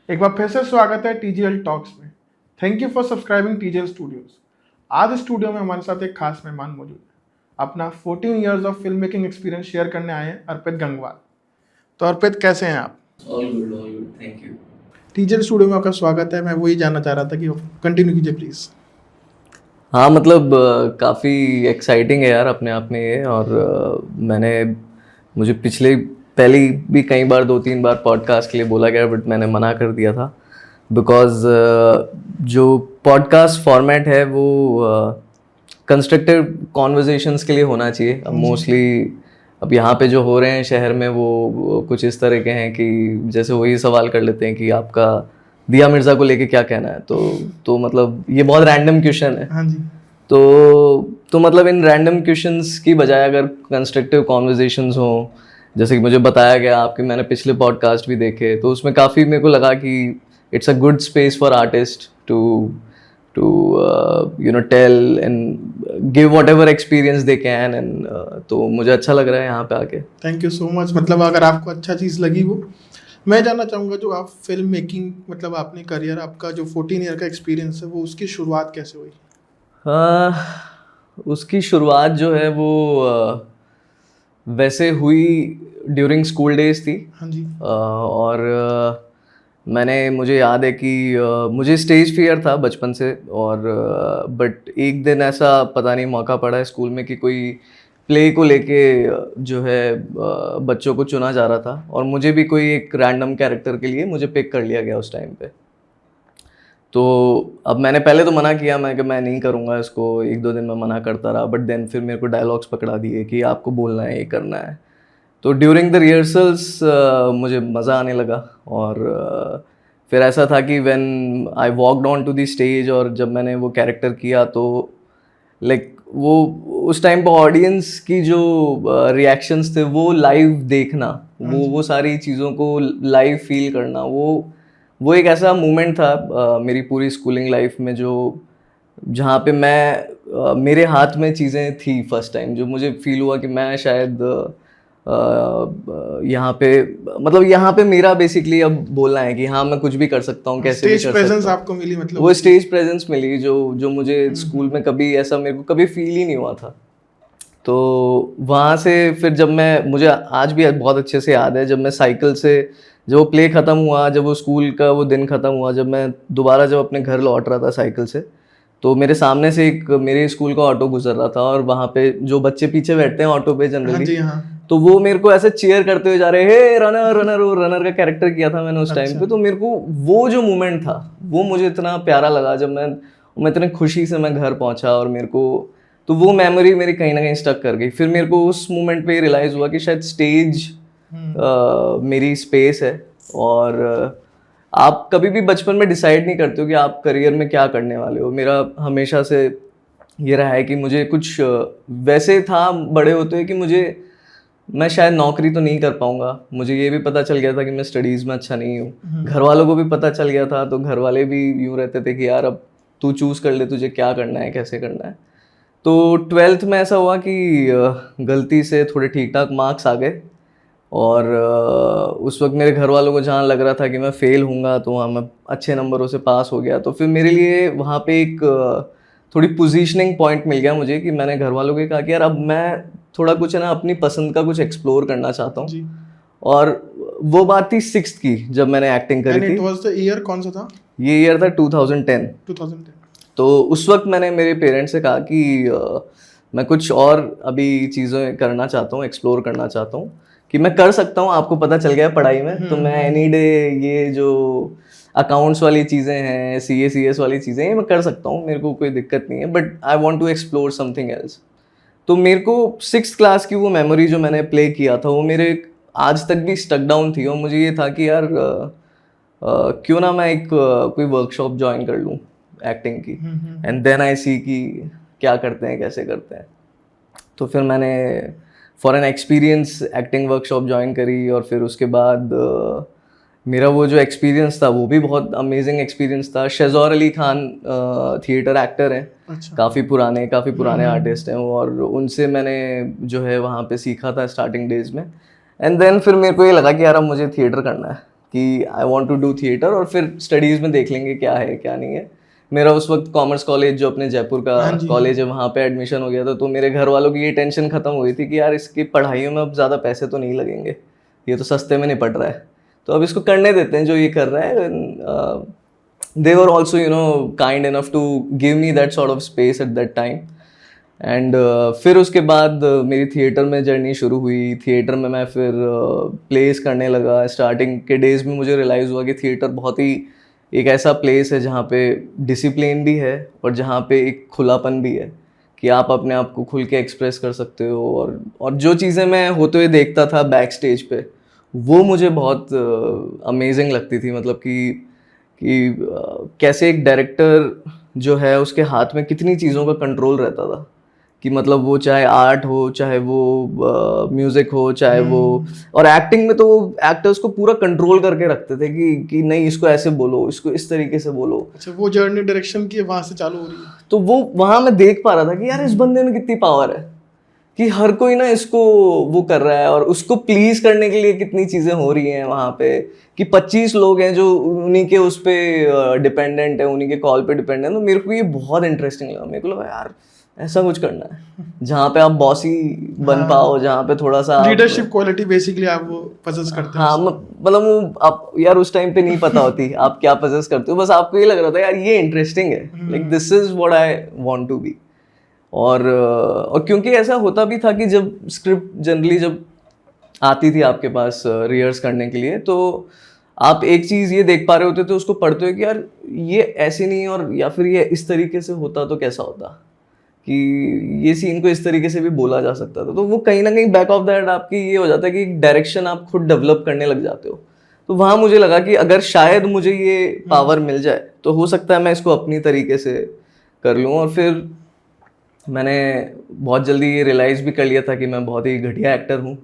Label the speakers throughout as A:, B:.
A: एक बार फिर से स्वागत है टीजीएल टॉक्स में। Thank you for subscribing TGL studios. आज स्टूडियो में हमारे साथ एक खास मेहमान मौजूद है। अपना 14 years of film making experience share करने आए हैं अर्पित गंगवार। तो अर्पित, कैसे हैं आप?
B: All good, thank you.
A: TGL studio में आपका स्वागत है। मैं वही जानना चाह रहा था कि कंटिन्यू कीजिए प्लीज़।
B: हाँ मतलब काफ़ी एक्साइटिंग है यार अपने आप में ये। और मुझे पहले भी कई बार 2-3 बार पॉडकास्ट के लिए बोला गया, बट मैंने मना कर दिया था बिकॉज जो पॉडकास्ट फॉर्मेट है वो कंस्ट्रक्टिव कॉन्वर्जेशंस के लिए होना चाहिए। अब मोस्टली अब यहाँ पे जो हो रहे हैं शहर में वो कुछ इस तरह के हैं कि जैसे वही सवाल कर लेते हैं कि आपका दिया मिर्ज़ा को लेके क्या कहना है। तो मतलब ये बहुत रैंडम क्वेश्चन है।
A: हाँ जी।
B: तो मतलब इन रैंडम क्वेश्चंस की बजाय अगर कंस्ट्रक्टिव कॉन्वर्जेशंस हो, जैसे कि मुझे बताया गया आपके, मैंने पिछले पॉडकास्ट भी देखे, तो उसमें काफ़ी मेरे को लगा कि it's a good space for artist to tell and give whatever experience they can and तो मुझे अच्छा लग रहा है यहाँ पे आके।
A: Thank you so much. मतलब अगर आपको अच्छा चीज़ लगी वो, मैं जानना चाहूँगा जो आप फिल्म मेकिंग, मतलब आपने करियर, आपका जो 14 ईयर का एक्सपीरियंस है, वो उसकी शुरुआत कैसे हुई?
B: उसकी शुरुआत जो है वो वैसे हुई ड्यूरिंग स्कूल डेज थी।
A: हाँ जी।
B: और मुझे याद है कि मुझे स्टेज फियर था बचपन से, और बट एक दिन ऐसा पता नहीं मौका पड़ा है स्कूल में कि कोई प्ले को लेके जो है बच्चों को चुना जा रहा था, और मुझे भी कोई एक रैंडम कैरेक्टर के लिए मुझे पिक कर लिया गया उस टाइम पे। तो अब मैंने पहले तो मना किया, मैं नहीं करूँगा इसको। 1-2 दिन मैं मना करता रहा, बट देन फिर मेरे को डायलॉग्स पकड़ा दिए कि आपको बोलना है, ये करना है। तो ड्यूरिंग द रिहर्सल्स मुझे मज़ा आने लगा, और फिर ऐसा था कि when I walked on to the stage और जब मैंने वो कैरेक्टर किया तो लाइक वो उस टाइम पर ऑडियंस की जो रिएक्शंस थे वो लाइव देखना, वो सारी चीज़ों को लाइव फील करना, वो एक ऐसा मोमेंट था मेरी पूरी स्कूलिंग लाइफ में जो जहाँ पे मेरे हाथ में चीज़ें थी फर्स्ट टाइम, जो मुझे फील हुआ कि मैं शायद यहाँ पे, मतलब यहाँ पे मेरा बेसिकली अब बोलना है कि हाँ मैं कुछ भी कर सकता हूँ, कैसे भी कर सकता हूँ।
A: स्टेज प्रेजेंस आपको मिली, मतलब
B: वो स्टेज प्रेजेंस मिली जो मुझे स्कूल में कभी ऐसा मेरे को कभी फील ही नहीं हुआ था। तो वहाँ से फिर मुझे आज भी बहुत अच्छे से याद है, जब मैं साइकिल से, जब वो प्ले ख़त्म हुआ, जब वो स्कूल का वो दिन ख़त्म हुआ, जब मैं दोबारा जब अपने घर लौट रहा था साइकिल से, तो मेरे सामने से एक मेरे स्कूल का ऑटो गुजर रहा था, और वहाँ पे जो बच्चे पीछे बैठते हैं ऑटो पे जनरली,
A: हाँ जी, हाँ।
B: तो वो मेरे को ऐसे चीयर करते हुए जा रहे, हे रनर रनर, वो रनर का कैरेक्टर किया था मैंने उस टाइम पे। तो मेरे को वो जो मोमेंट था वो मुझे इतना प्यारा लगा, जब मैं इतने खुशी से मैं घर पहुंचा, और मेरे को तो वो मेमोरी मेरी कहीं ना कहीं स्टक कर गई। फिर मेरे को उस मोमेंट पे रियलाइज़ हुआ कि शायद स्टेज मेरी स्पेस है। और आप कभी भी बचपन में डिसाइड नहीं करते हो कि आप करियर में क्या करने वाले हो। मेरा हमेशा से ये रहा है कि मुझे कुछ वैसे था बड़े होते कि मैं शायद नौकरी तो नहीं कर पाऊंगा। मुझे ये भी पता चल गया था कि मैं स्टडीज़ में अच्छा नहीं हूँ। घर वालों को भी पता चल गया था, तो घर वाले भी यूँ रहते थे कि यार अब तू चूज़ कर ले, तुझे क्या करना है, कैसे करना है। तो 12th में ऐसा हुआ कि गलती से थोड़े ठीक ठाक मार्क्स आ गए, और उस वक्त मेरे घर वालों को जहाँ लग रहा था कि मैं फ़ेल हूँगा, तो वहाँ मैं अच्छे नंबरों से पास हो गया। तो फिर मेरे लिए वहाँ पे एक थोड़ी पोजीशनिंग पॉइंट मिल गया मुझे, कि मैंने घर वालों को कहा कि यार अब मैं थोड़ा कुछ है ना अपनी पसंद का कुछ एक्सप्लोर करना चाहता हूँ। और वो बात थी 6th की, जब मैंने एक्टिंग करी थी।
A: इट वाज द ईयर कौन सा था?
B: ये ईयर था 2010। तो उस वक्त मैंने मेरे पेरेंट्स से कहा कि मैं कुछ और अभी चीज़ें करना चाहता हूँ, एक्सप्लोर करना चाहता हूँ, कि मैं कर सकता हूँ। आपको पता चल गया पढ़ाई में, तो मैं एनी डे ये जो अकाउंट्स वाली चीज़ें हैं, CS वाली चीज़ें हैं, मैं कर सकता हूँ, मेरे को कोई दिक्कत नहीं है, but I want to explore something else. तो मेरे को 6th क्लास की वो मेमोरी जो मैंने प्ले किया था, वो मेरे आज तक भी स्टक डाउन थी। और मुझे ये था कि यार क्यों ना मैं एक कोई वर्कशॉप ज्वाइन कर लूँ एक्टिंग की, एंड देन आई सी कि क्या करते हैं, कैसे करते हैं। तो फिर मैंने for an experience acting workshop join करी, और फिर उसके बाद मेरा वो जो एक्सपीरियंस था वो भी बहुत अमेजिंग एक्सपीरियंस था। शहज़ौर अली खान थिएटर एक्टर हैं।
A: अच्छा।
B: काफ़ी पुराने आर्टिस्ट हैं वो, और उनसे मैंने जो है वहाँ पे सीखा था स्टार्टिंग डेज में। एंड देन फिर मेरे को ये लगा कि यार अब मुझे थिएटर करना है। कि I want to do theatre और फिर स्टडीज़ में देख लेंगे क्या है क्या नहीं है। मेरा उस वक्त कॉमर्स कॉलेज जो अपने जयपुर का
A: हाँ जी,
B: कॉलेज है वहाँ पे एडमिशन हो गया था, तो मेरे घर वालों की ये टेंशन खत्म हुई थी कि यार इसकी पढ़ाइयों में अब ज़्यादा पैसे तो नहीं लगेंगे, ये तो सस्ते में निपट रहा है, तो अब इसको करने देते हैं जो ये कर रहा है। They were also kind enough to give me that sort of space at that time. And फिर उसके बाद मेरी थिएटर में जर्नी शुरू हुई। थिएटर में मैं फिर प्लेस करने लगा। स्टार्टिंग के डेज़ में मुझे रियलाइज़ हुआ कि थिएटर बहुत ही एक ऐसा प्लेस है जहाँ पे डिसिप्लिन भी है और जहाँ पे एक खुलापन भी है कि आप अपने आप को खुल के एक्सप्रेस कर सकते हो। और जो चीज़ें मैं होते हुए देखता था बैक स्टेज पे, वो मुझे बहुत अमेजिंग लगती थी। मतलब कि कैसे एक डायरेक्टर जो है उसके हाथ में कितनी चीज़ों का कंट्रोल रहता था, कि मतलब वो चाहे आर्ट हो, चाहे वो म्यूजिक हो, चाहे वो, और एक्टिंग में तो वो एक्टर्स को पूरा कंट्रोल करके रखते थे कि नहीं इसको ऐसे बोलो, इसको इस तरीके से बोलो।
A: अच्छा, वो जर्नी डायरेक्शन की वहां से चालू हो रही है।
B: तो वो वहां मैं देख पा रहा था कि यार इस बंदे में कितनी पावर है, कि हर कोई ना इसको वो कर रहा है और उसको प्लीज करने के लिए कितनी चीजें हो रही हैं वहां पे, कि 25 लोग हैं जो उन्हीं के उस पे डिपेंडेंट है, उन्हीं के कॉल पे डिपेंडेंट है। तो मेरे को ये बहुत इंटरेस्टिंग लगा। मेरे को लगा यार ऐसा कुछ करना है जहाँ पे आप बॉसी बन पाओ, जहाँ पे थोड़ा सा
A: लीडरशिप क्वालिटी बेसिकली आप वो पजेस करते हैं।
B: हाँ, मतलब वो आप यार उस टाइम पे नहीं पता होती आप क्या पजेस करते हो, बस आपको ये लग रहा था यार ये इंटरेस्टिंग है, like this is what I want to be. और क्योंकि ऐसा होता भी था कि जब स्क्रिप्ट जनरली जब आती थी आपके पास रिहर्स करने के लिए, तो आप एक चीज़ ये देख पा रहे होते थे उसको पढ़ते हुए कि यार ये ऐसे नहीं, और या फिर ये इस तरीके से होता तो कैसा होता, कि ये सीन को इस तरीके से भी बोला जा सकता था। तो वो कहीं ना कहीं बैक ऑफ दैट आपकी ये हो जाता है कि डायरेक्शन आप खुद डेवलप करने लग जाते हो। तो वहाँ मुझे लगा कि अगर शायद मुझे ये पावर मिल जाए तो हो सकता है मैं इसको अपनी तरीके से कर लूँ। और फिर मैंने बहुत जल्दी ये रियलाइज़ भी कर लिया था कि मैं बहुत ही घटिया एक्टर हूँ,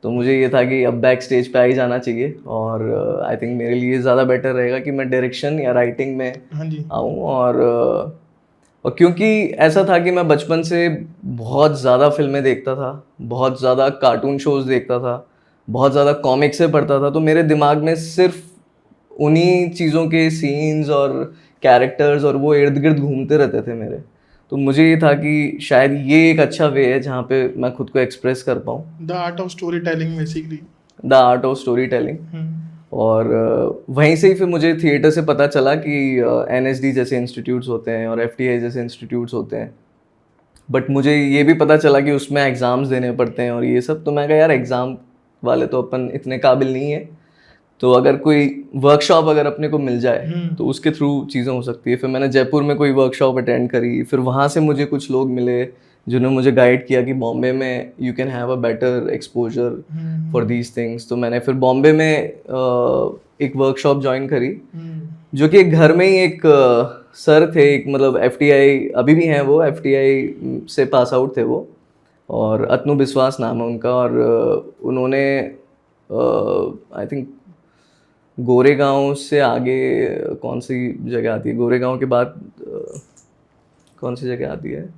B: तो मुझे ये था कि अब बैक स्टेज पे आ ही जाना चाहिए। और आई थिंक मेरे लिए ज़्यादा बेटर रहेगा कि मैं डायरेक्शन या राइटिंग में आऊँ। और क्योंकि ऐसा था कि मैं बचपन से बहुत ज़्यादा फिल्में देखता था, बहुत ज़्यादा कार्टून शोज़ देखता था, बहुत ज़्यादा कॉमिक्सें पढ़ता था, तो मेरे दिमाग में सिर्फ उन्हीं चीज़ों के सीन्स और कैरेक्टर्स और वो इर्द गिर्द घूमते रहते थे मेरे। तो मुझे ये था कि शायद ये एक अच्छा वे है जहाँ पे मैं खुद को एक्सप्रेस कर पाऊँ।
A: The art of story telling basically.
B: The art of story telling. और वहीं से ही फिर मुझे थिएटर से पता चला कि NSD जैसे इंस्टीट्यूट्स होते हैं और FTI जैसे इंस्टीट्यूट्स होते हैं, बट मुझे ये भी पता चला कि उसमें एग्ज़ाम्स देने पड़ते हैं और ये सब। तो मैं कहा यार एग्ज़ाम वाले तो अपन इतने काबिल नहीं है, तो अगर कोई वर्कशॉप अगर अपने को मिल जाए तो उसके थ्रू चीज़ें हो सकती है। फिर मैंने जयपुर में कोई वर्कशॉप अटेंड करी, फिर वहाँ से मुझे कुछ लोग मिले जिन्होंने मुझे गाइड किया कि बॉम्बे में you can have a better exposure for these things. तो मैंने फिर बॉम्बे में एक वर्कशॉप ज्वाइन करी, जो कि एक घर में ही एक सर थे, एक मतलब FTI अभी भी हैं, वो FTI से पास आउट थे वो, और अतनु विश्वास नाम है उनका। और उन्होंने आई थिंक गोरेगांव से आगे कौन सी जगह आती है, गोरेगांव के बाद कौन सी जगह आती है,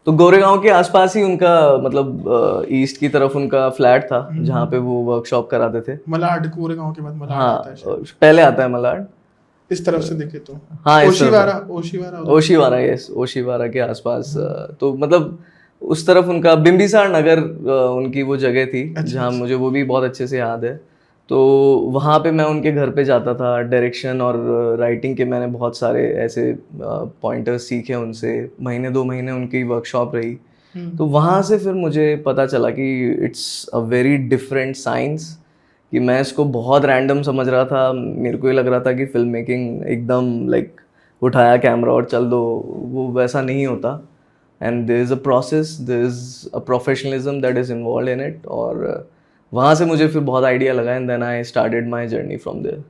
B: तो गोरेगांव के आसपास ही उनका मतलब ईस्ट की तरफ उनका फ्लैट था जहाँ पे वो वर्कशॉप कराते थे।
A: मलाड, गोरेगांव के बाद मलाड आता है
B: हाँ, पहले आता है मलाड
A: इस तरफ से देखे तो।
B: हाँ,
A: ओशीवारा,
B: यस, ओशीवारा के आसपास। तो मतलब उस तरफ उनका बिम्बिसार नगर उनकी वो जगह थी जहाँ मुझे वो भी बहुत अच्छे से याद है। तो वहाँ पे मैं उनके घर पे जाता था। डायरेक्शन और राइटिंग के मैंने बहुत सारे ऐसे पॉइंटर्स सीखे उनसे। महीने 2 महीने उनकी वर्कशॉप रही। तो वहाँ से फिर मुझे पता चला कि it's a very different science, कि मैं इसको बहुत रैंडम समझ रहा था। मेरे को ये लग रहा था कि फिल्म मेकिंग एकदम लाइक उठाया कैमरा और चल दो, वो वैसा नहीं होता। And there is a process, there is a professionalism that is involve in it. और वहाँ से मुझे फिर बहुत आइडिया लगा and then I started my journey from there.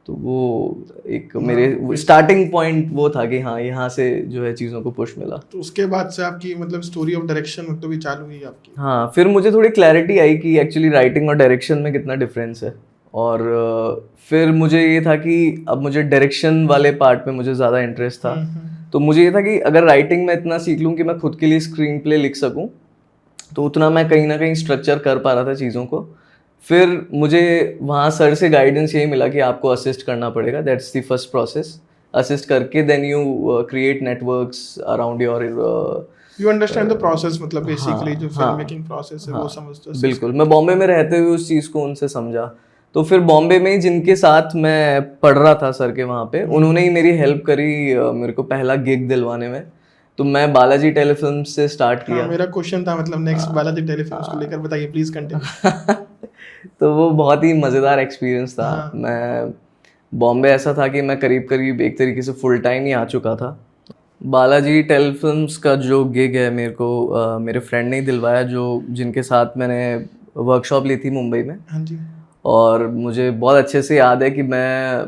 B: तो वो एक मेरे स्टार्टिंग पॉइंट वो था कि हाँ, यहाँ से जो है चीज़ों को पुश मिला।
A: तो उसके बाद से आपकी मतलब स्टोरी ऑफ डायरेक्शन तो भी चालू हुई आपकी।
B: हाँ, फिर मुझे थोड़ी क्लैरिटी आई कि एक्चुअली राइटिंग और डायरेक्शन में कितना डिफरेंस है। और फिर मुझे ये था कि अब मुझे डायरेक्शन वाले पार्ट में मुझे ज़्यादा इंटरेस्ट था। तो मुझे ये था कि अगर राइटिंग में इतना सीख लूँ कि मैं खुद के लिए स्क्रीन प्ले लिख सकूँ, तो उतना मैं कहीं ना कहीं स्ट्रक्चर कर पा रहा था चीज़ों को। फिर मुझे वहाँ सर से गाइडेंस यही मिला कि आपको असिस्ट करना पड़ेगा, that's the first process. Assist करके then you create networks around your
A: you understand the process, मतलब बेसिकली जो फिल्म
B: हाँ,
A: मेकिंग प्रोसेस है वो समझते हो।
B: बिल्कुल। मैं बॉम्बे में रहते हुए उस चीज़ को उनसे समझा। तो फिर बॉम्बे में जिनके साथ मैं पढ़ रहा था सर के वहाँ पे, उन्होंने ही मेरी हेल्प करी मेरे को पहला गिग दिलवाने में। तो मैं बालाजी टेलीफिल्म से स्टार्ट
A: हाँ,
B: किया।
A: मेरा क्वेश्चन था, मतलब नेक्स्ट बालाजी टेलीफिल्म्स को लेकर बताइए प्लीज कंटिन्यू।
B: तो वो बहुत ही मज़ेदार एक्सपीरियंस था।
A: हाँ।
B: मैं बॉम्बे ऐसा था कि मैं करीब करीब एक तरीके से फुल टाइम ही आ चुका था। बालाजी टेलीफिल्म्स का जो गिग है मेरे को मेरे फ्रेंड ने ही दिलवाया, जो जिनके साथ मैंने वर्कशॉप ली थी मुंबई में।
A: हाँ जी।
B: और मुझे बहुत अच्छे से याद है कि मैं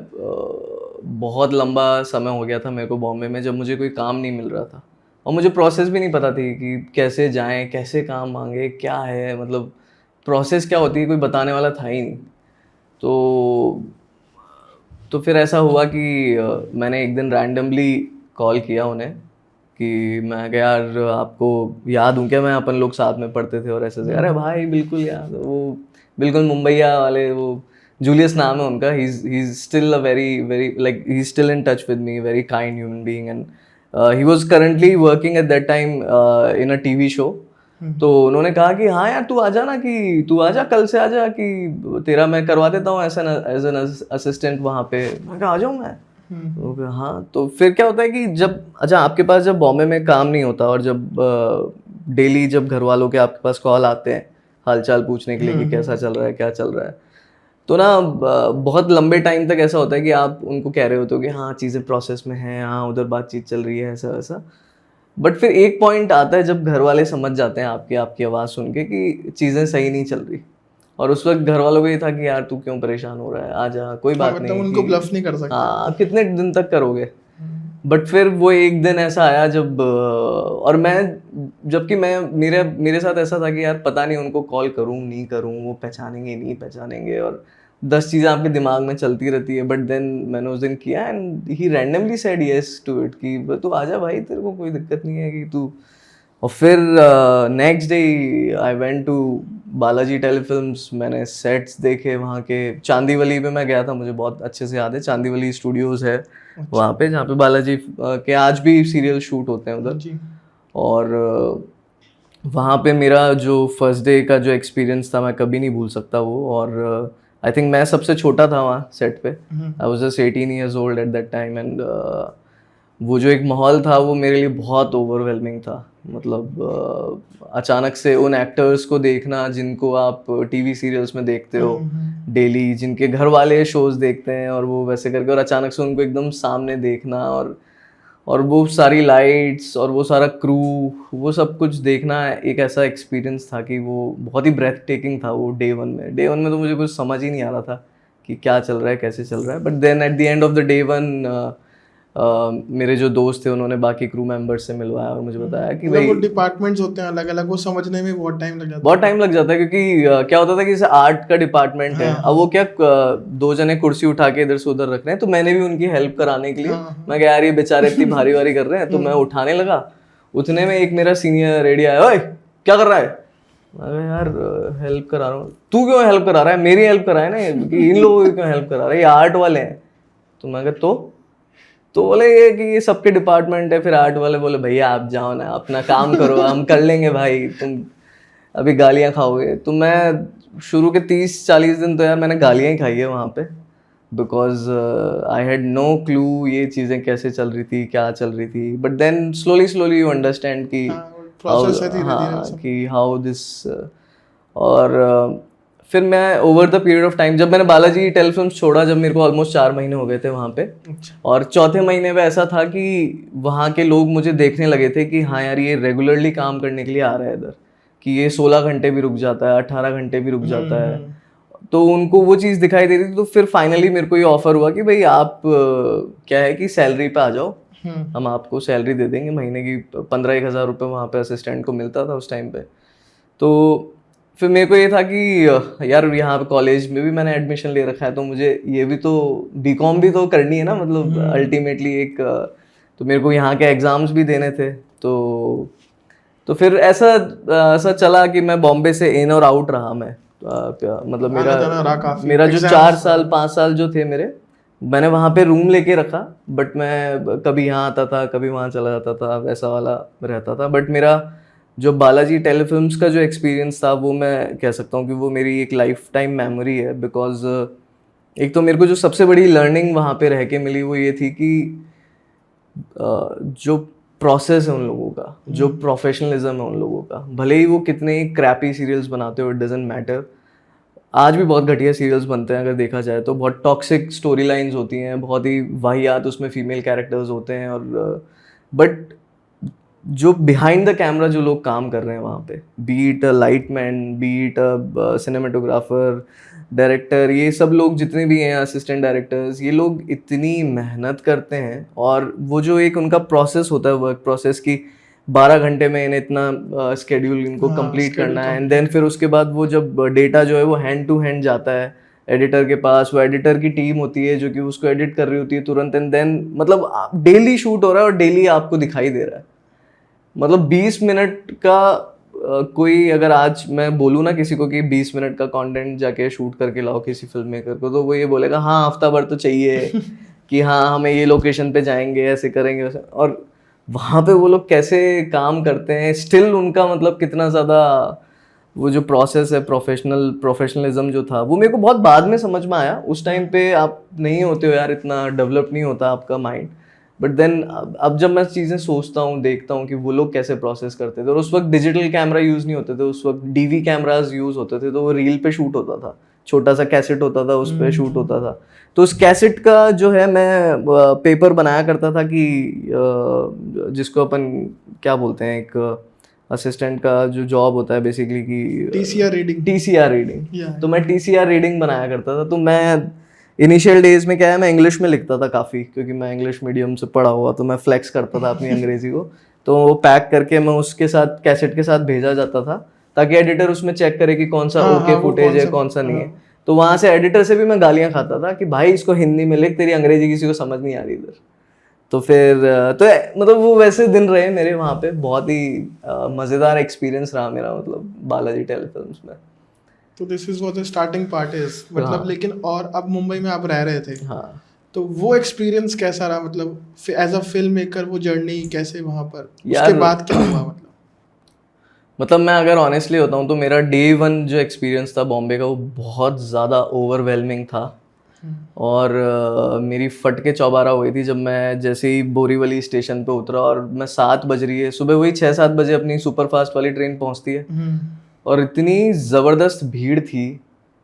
B: बहुत लंबा समय हो गया था मेरे को बॉम्बे में, जब मुझे कोई काम नहीं मिल रहा था और मुझे प्रोसेस भी नहीं पता थी कि कैसे जाएं, कैसे काम मांगे, क्या है, मतलब प्रोसेस क्या होती है, कोई बताने वाला था ही नहीं। तो फिर ऐसा हुआ कि मैंने एक दिन रैंडमली कॉल किया उन्हें कि मैं क्या यार आपको याद हूँ क्या, मैं अपन लोग साथ में पढ़ते थे और ऐसे से। अरे भाई बिल्कुल याद, वो बिल्कुल मुंबईया वाले, वो जूलियस नाम है उनका। He is still a very very like he is still in touch with me, very kind human being. And he was currently working at that time in a TV show. तो उन्होंने कहा कि हाँ यार तू आजा ना, कि तू आजा कल से आजा, कि तेरा मैं करवा देता हूँ एज एन असिस्टेंट वहाँ पे। मैं कहा आ जाऊँ मैं। तो फिर हाँ, तो फिर क्या होता है कि जब अच्छा आपके पास जब बॉम्बे में काम नहीं होता और जब डेली जब घर वालों के आपके पास कॉल आते हैं हालचाल पूछने के लिए कि कैसा चल रहा है, क्या चल रहा है, तो ना बहुत लंबे टाइम तक ऐसा होता है कि आप उनको कह रहे होते हो कि हाँ चीज़ें प्रोसेस में हैं, हाँ उधर बातचीत चल रही है, ऐसा वैसा। बट फिर एक पॉइंट आता है जब घर वाले समझ जाते हैं आपकी आवाज़ सुन के कि चीज़ें सही नहीं चल रही। और उस वक्त घर वालों को ये था कि यार तू क्यों परेशान हो रहा है, आजा, कोई
A: हाँ,
B: बात
A: मतलब
B: नहीं
A: उनको
B: कि
A: ब्लफ नहीं कर सकते।
B: हाँ कितने दिन तक करोगे। बट फिर वो एक दिन ऐसा आया जब और मैं, जबकि मैं मेरे साथ ऐसा था कि यार पता नहीं उनको कॉल करूँ नहीं करूँ, वो पहचानेंगे नहीं पहचानेंगे, और 10 चीज़ें आपके दिमाग में चलती रहती है। बट देन मैंने उस दिन किया and he randomly said yes to it कि तू आजा भाई, तेरे को कोई दिक्कत नहीं है कि तू। और फिर next day I went to Balaji telefilms. मैंने सेट्स देखे वहाँ के। चांदीवली पे मैं गया था, मुझे बहुत अच्छे से याद है, चांदीवली स्टूडियोज़ है वहाँ पे, जहाँ पे बालाजी के आज भी सीरियल शूट होते हैं उधर।
A: जी।
B: और वहाँ पे मेरा जो फर्स्ट डे का जो एक्सपीरियंस था मैं कभी नहीं भूल सकता वो। और आई थिंक मैं सबसे छोटा था वहाँ सेट पे। I was just 18 years old at that time. And वो जो एक माहौल था वो मेरे लिए बहुत ओवरवेलमिंग था। मतलब अचानक से उन एक्टर्स को देखना जिनको आप टीवी सीरियल्स में देखते हो डेली, जिनके घर वाले शोज़ देखते हैं और वो वैसे करके, और अचानक से उनको एकदम सामने देखना, और वो सारी लाइट्स और वो सारा क्रू, वो सब कुछ देखना एक ऐसा एक्सपीरियंस था कि वो बहुत ही ब्रेथ टेकिंग था। वो डे वन में तो मुझे कुछ समझ ही नहीं आ रहा था कि क्या चल रहा है, कैसे चल रहा है। But then at the end of the day one मेरे जो दोस्त थे उन्होंने बाकी क्रू मेंबर्स से मिलवाया और मुझे बताया कि भाई
A: वो डिपार्टमेंट्स होते हैं अलग अलग, वो समझने में बहुत टाइम लग जाता है।
B: बहुत टाइम लग जाता है, क्योंकि क्या होता था कि जैसे आर्ट का डिपार्टमेंट है, अब वो क्या दो जने कुर्सी उठा के इधर से उधर रख रहे हैं, तो मैंने भी उनकी हेल्प कराने के लिए मैं कहा यार ये बेचारे इतनी भारी भारी कर रहे हैं, तो मैं उठाने लगा। उतने में एक मेरा सीनियर रेडी आया, ओए क्या कर रहा है? मैं यार हेल्प करा रहा हूँ। तू क्यों हेल्प करा रहा है? मेरी हेल्प करा है ना, कि इन लोगों की क्यों हेल्प करा रहा है, ये आर्ट वाले हैं। तो मैं कहा तो बोले ये कि ये सबके डिपार्टमेंट है। फिर आर्ट वाले बोले भैया आप जाओ ना, अपना काम करो, हम कर लेंगे भाई, तुम अभी गालियाँ खाओगे। तो मैं शुरू के 30-40 दिन तो यार मैंने गालियाँ ही खाई है वहाँ पे, because I had no clue ये चीज़ें कैसे चल रही थी, क्या चल रही थी। But then slowly you understand कि
A: प्रोसेस है धीरे-धीरे
B: कि हाउ दिस। और फिर मैं over the period of time, जब मैंने बालाजी टेलीफिल्म्स छोड़ा, जब मेरे को ऑलमोस्ट 4 महीने हो गए थे वहाँ पे, और चौथे महीने में ऐसा था कि वहाँ के लोग मुझे देखने लगे थे कि हाँ यार ये रेगुलरली काम करने के लिए आ रहा है इधर, कि ये 16 घंटे भी रुक जाता है, 18 घंटे भी रुक जाता है। तो उनको वो चीज़ दिखाई दे रही थी। तो फिर फाइनली मेरे को ये ऑफर हुआ कि भाई आप क्या है कि सैलरी पे आ जाओ, हम आपको सैलरी दे देंगे महीने की 15-1 हज़ार रुपये वहाँ पे असिस्टेंट को मिलता था उस टाइम पे। तो फिर मेरे को ये था कि यार यहाँ पे कॉलेज में भी मैंने एडमिशन ले रखा है, तो मुझे ये भी तो बीकॉम भी तो करनी है ना, मतलब अल्टीमेटली एक तो मेरे को यहाँ के एग्ज़ाम्स भी देने थे। तो फिर ऐसा चला कि मैं बॉम्बे से इन और आउट रहा मैं मतलब
A: आना जाना रहा काफी,
B: मेरा जो
A: exams
B: 4 साल 5 साल जो थे मेरे, मैंने वहाँ पे रूम लेके रखा, बट मैं कभी यहाँ आता था कभी वहाँ चला जाता था, वैसा वाला रहता था। बट मेरा जो बालाजी टेलीफिल्म्स का जो एक्सपीरियंस था वो मैं कह सकता हूँ कि वो मेरी एक लाइफ टाइम मेमोरी है। बिकॉज एक तो मेरे को जो सबसे बड़ी लर्निंग वहाँ पे रह के मिली वो ये थी कि जो प्रोसेस है उन लोगों का, जो प्रोफेशनलिज्म है उन लोगों का, भले ही वो कितने ही क्रैपी सीरियल्स बनाते हो, इट डजेंट मैटर। आज भी बहुत घटिया सीरियल्स बनते हैं अगर देखा जाए तो, बहुत टॉक्सिक स्टोरी लाइन्स होती हैं, बहुत ही वाहियात उसमें फीमेल कैरेक्टर्स होते हैं, और बट जो बिहाइंड द कैमरा जो लोग काम कर रहे हैं वहाँ पे, बीट अ लाइटमैन, बीट अ सिनेमेटोग्राफर, डायरेक्टर, ये सब लोग जितने भी हैं, असिस्टेंट डायरेक्टर्स, ये लोग इतनी मेहनत करते हैं। और वो जो एक उनका प्रोसेस होता है, वर्क प्रोसेस की 12 घंटे में इन्हें इतना स्केड्यूल इनको कंप्लीट करना है, एंड देन फिर उसके बाद वो जब डेटा जो है वो हैंड टू हैंड जाता है एडिटर के पास, वो एडिटर की टीम होती है जो कि उसको एडिट कर रही होती है तुरंत, एंड देन मतलब डेली शूट हो रहा है और डेली आपको दिखाई दे रहा है। मतलब 20 मिनट का कोई अगर आज मैं बोलूँ ना किसी को कि 20 मिनट का कंटेंट जाके शूट करके लाओ किसी फिल्म मेकर को, तो वो ये बोलेगा हाँ हफ्ता भर तो चाहिए कि हाँ हमें ये लोकेशन पे जाएंगे, ऐसे करेंगे वैसे। और वहाँ पे वो लोग कैसे काम करते हैं स्टिल, उनका मतलब कितना ज़्यादा वो जो प्रोसेस है, प्रोफेशनलिज्म जो था, वो मेरे को बहुत बाद में समझ में आया। उस टाइम पे आप नहीं होते हो यार, इतना डेवलप नहीं होता आपका माइंड। बट देन अब जब मैं चीज़ें सोचता हूँ, देखता हूँ कि वो लोग कैसे प्रोसेस करते थे, और उस वक्त डिजिटल कैमरा यूज़ नहीं होते थे, उस वक्त डीवी कैमराज यूज़ होते थे, तो वो रील पे शूट होता था, छोटा सा कैसेट होता था, उस पर शूट होता था। तो उस कैसेट का जो है मैं पेपर बनाया करता था कि जिसको अपन क्या बोलते हैं, एक असिस्टेंट का जो जॉब होता है बेसिकली कि
A: टीसीआर रीडिंग।
B: तो मैं टीसीआर रीडिंग बनाया करता था। तो मैं इनिशियल डेज में क्या है, मैं इंग्लिश में लिखता था काफ़ी, क्योंकि मैं इंग्लिश मीडियम से पढ़ा हुआ, तो मैं फ्लेक्स करता था अपनी अंग्रेजी को। तो वो पैक करके मैं उसके साथ कैसेट के साथ भेजा जाता था, ताकि एडिटर उसमें चेक करे कि कौन सा ओके फुटेज है, कौन सा नहीं है। तो वहाँ से एडिटर से भी मैं गालियाँ खाता था कि भाई इसको हिंदी में लिख, तेरी अंग्रेजी किसी को समझ नहीं आ रही इधर। तो फिर तो मतलब वो वैसे दिन रहे मेरे वहाँ पे, बहुत ही मज़ेदार एक्सपीरियंस रहा मेरा, मतलब बालाजी टेलीफिल्म्स में।
A: तो this is what the starting part is, मतलब लेकिन और अब मुंबई में आप रह रहे थे,
B: हाँ,
A: तो वो एक्सपीरियंस कैसा रहा, मतलब एज अ फिल्म मेकर वो जर्नी कैसे वहाँ पर,
B: यार
A: उसके बाद क्या हुआ
B: मतलब मैं अगर ऑनेस्टली होता हूँ तो मेरा डे वन जो एक्सपीरियंस था बॉम्बे का, वो बहुत ज़्यादा ओवरवेलमिंग था। और मेरी फट के चौबारा हुई थी जब मैं जैसे ही बोरीवली स्टेशन पे उतरा, और मैं 7 बज रही है सुबह, वही 6-7 बजे अपनी सुपर फास्ट वाली ट्रेन पहुँचती है, और इतनी ज़बरदस्त भीड़ थी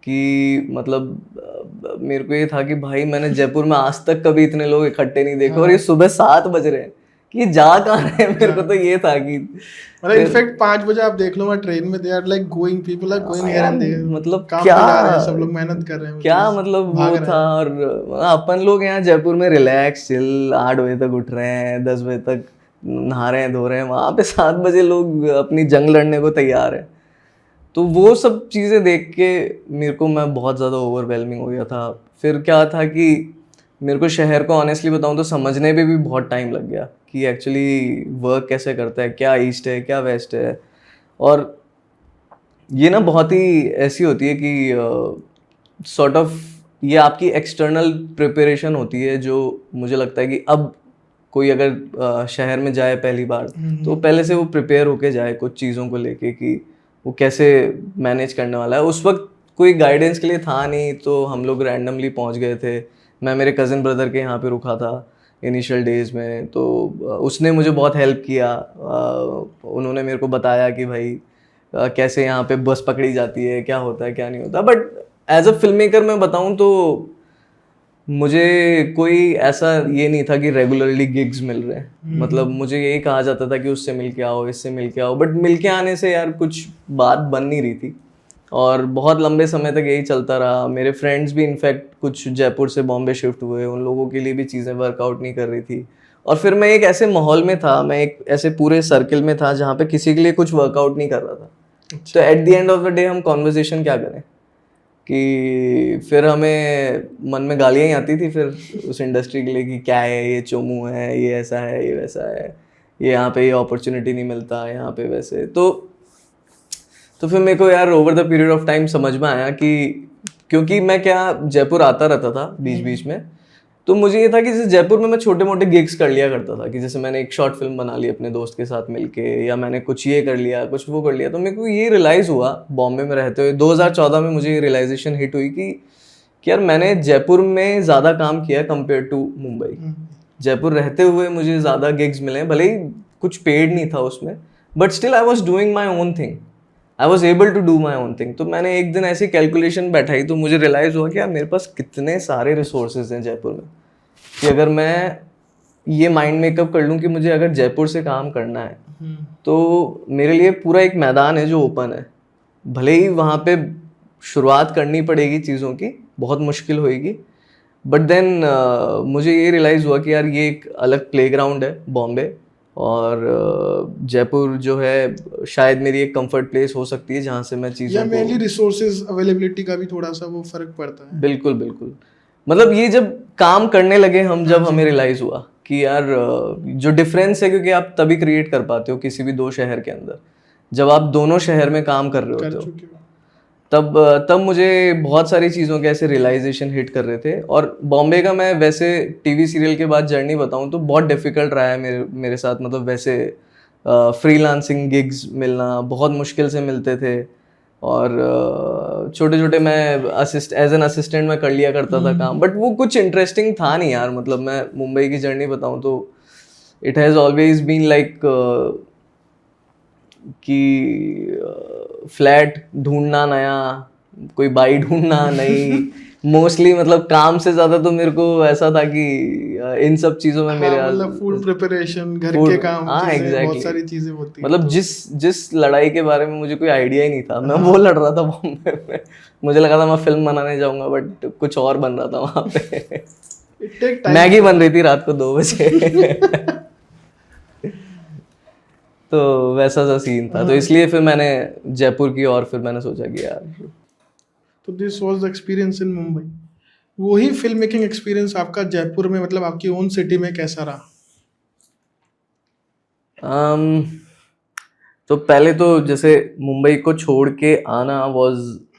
B: कि मतलब मेरे को ये था कि भाई मैंने जयपुर में आज तक कभी इतने लोग इकट्ठे नहीं देखे, और ये सुबह 7 बज रहे हैं कि ये जा कहाँ रहे हैं। मेरे को तो ये था कि
A: मतलब इनफैक्ट 5 बजे आप देख लो वहाँ ट्रेन में, they are like going, people are going here and there,
B: मतलब
A: काम
B: क्या
A: पे जा रहे हैं सब लोग, मेहनत कर रहे हैं,
B: क्या मतलब वो था। और अपन लोग यहाँ जयपुर में रिलैक्स चिल 8 बजे तक उठ रहे हैं, 10 बजे तक नहा रहे हैं, धो रहे हैं, वहाँ पे 7 बजे लोग अपनी जंग लड़ने को तैयार है। तो वो सब चीज़ें देख के मेरे को, मैं बहुत ज़्यादा ओवरवेलमिंग हो गया था। फिर क्या था कि मेरे को शहर को ऑनेस्टली बताऊँ तो समझने पे भी बहुत टाइम लग गया कि एक्चुअली वर्क कैसे करता है, क्या ईस्ट है क्या वेस्ट है। और ये ना बहुत ही ऐसी होती है कि सॉर्ट ऑफ ये आपकी एक्सटर्नल प्रिपरेशन होती है, जो मुझे लगता है कि अब कोई अगर शहर में जाए पहली बार, तो पहले से वो प्रिपेयर होके जाए कुछ चीज़ों को लेके कि वो कैसे मैनेज करने वाला है। उस वक्त कोई गाइडेंस के लिए था नहीं, तो हम लोग रैंडमली पहुंच गए थे। मैं मेरे कज़न ब्रदर के यहाँ पे रुका था इनिशियल डेज़ में, तो उसने मुझे बहुत हेल्प किया। उन्होंने मेरे को बताया कि भाई कैसे यहाँ पे बस पकड़ी जाती है, क्या होता है क्या नहीं होता। But as a film maker मैं बताऊँ तो मुझे कोई ऐसा ये नहीं था कि रेगुलरली गिग्स मिल रहे हैं। मतलब मुझे यही कहा जाता था कि उससे मिल के आओ, इससे मिल के आओ, बट मिल के आने से यार कुछ बात बन नहीं रही थी। और बहुत लंबे समय तक यही चलता रहा। मेरे फ्रेंड्स भी इनफैक्ट कुछ जयपुर से बॉम्बे शिफ्ट हुए, उन लोगों के लिए भी चीज़ें वर्कआउट नहीं कर रही थी। और फिर मैं एक ऐसे माहौल में था, मैं एक ऐसे पूरे सर्किल में था जहाँ पे किसी के लिए कुछ वर्कआउट नहीं कर रहा था। तो eight the end of the day हम कॉन्वर्जेशन क्या करें, कि फिर हमें मन में गालियाँ ही आती थी फिर उस इंडस्ट्री के लिए कि क्या है ये, चोमू है, ये ऐसा है, ये वैसा है, ये यहाँ पे ये अपॉर्चुनिटी नहीं मिलता, यहाँ पे वैसे। तो तो फिर मेरे को यार over the period of time समझ में आया कि क्योंकि मैं क्या जयपुर आता रहता था बीच बीच में, तो मुझे ये था कि जैसे जयपुर में मैं छोटे मोटे गिग्स कर लिया करता था कि जैसे मैंने एक शॉर्ट फिल्म बना ली अपने दोस्त के साथ मिलके, या मैंने कुछ ये कर लिया कुछ वो कर लिया। तो मेरे को ये रियलाइज़ हुआ बॉम्बे में रहते हुए 2014 में, मुझे ये रियलाइजेशन हिट हुई कि यार मैंने जयपुर में ज़्यादा काम किया कंपेयर टू मुंबई। जयपुर रहते हुए मुझे ज़्यादा गिग्स मिले, भले ही कुछ पेड नहीं था उसमें, but still I was doing my own thing, I was able to do my own thing. तो मैंने एक दिन ऐसी कैलकुलेशन बैठाई तो मुझे रियलाइज़ हुआ कि यार मेरे पास कितने सारे रिसोर्सेज हैं जयपुर में, कि अगर मैं ये माइंड मेकअप कर लूँ कि मुझे अगर जयपुर से काम करना है तो मेरे लिए पूरा एक मैदान है जो ओपन है। भले ही वहाँ पे शुरुआत करनी पड़ेगी चीज़ों की, बहुत मुश्किल होएगी, बट देन मुझे ये रियलाइज़ हुआ कि यार ये एक अलग प्लेग्राउंड है बॉम्बे, और जयपुर जो है शायद मेरी एक कंफर्ट प्लेस हो सकती है जहाँ से मैं चीज़ों
A: या मेनली रिसोर्सेज अवेलेबिलिटी का भी थोड़ा सा वो फर्क पड़ता है।
B: बिल्कुल बिल्कुल, मतलब ये जब काम करने लगे हम, जब हमें रियलाइज हुआ कि यार जो डिफरेंस है, क्योंकि आप तभी क्रिएट कर पाते हो किसी भी दो शहर के अंदर जब आप दोनों शहर में काम कर रहे होते हो। तब मुझे बहुत सारी चीज़ों के ऐसे रियलाइजेशन हिट कर रहे थे। और बॉम्बे का मैं वैसे टीवी सीरियल के बाद जर्नी बताऊं तो बहुत डिफ़िकल्ट रहा है मेरे साथ, मतलब वैसे फ्रीलांसिंग गिग्स मिलना बहुत मुश्किल से मिलते थे, और छोटे छोटे मैं एज एन असिस्टेंट मैं कर लिया करता था काम, बट वो कुछ इंटरेस्टिंग था नहीं यार। मतलब मैं मुंबई की जर्नी बताऊं तो it has always been like कि फ्लैट ढूंढना नया, कोई बाई ढूंढना नई, मोस्टली मतलब काम से ज्यादा तो मेरे को ऐसा था कि इन सब चीजों में मेरे
A: मतलब फूड प्रिपरेशन, घर के काम, बहुत सारी चीजें होती हैं।
B: मतलब जिस लड़ाई के बारे में मुझे कोई आइडिया ही नहीं था, मैं वो लड़ रहा था बॉम्बे में। मुझे लगा था मैं फिल्म बनाने जाऊंगा, बट कुछ और बन रहा था वहां पे। मैगी बन रही थी रात को 2 बजे। तो वैसा सा सीन था, तो इसलिए फिर मैंने जयपुर की, और फिर मैंने सोचा कि यार।
A: तो this was the experience in Mumbai. वही फिल्म मेकिंग एक्सपीरियंस आपका जयपुर में, मतलब आपकी ओन सिटी में कैसा रहा?
B: तो पहले तो जैसे मुंबई को छोड़ के आना was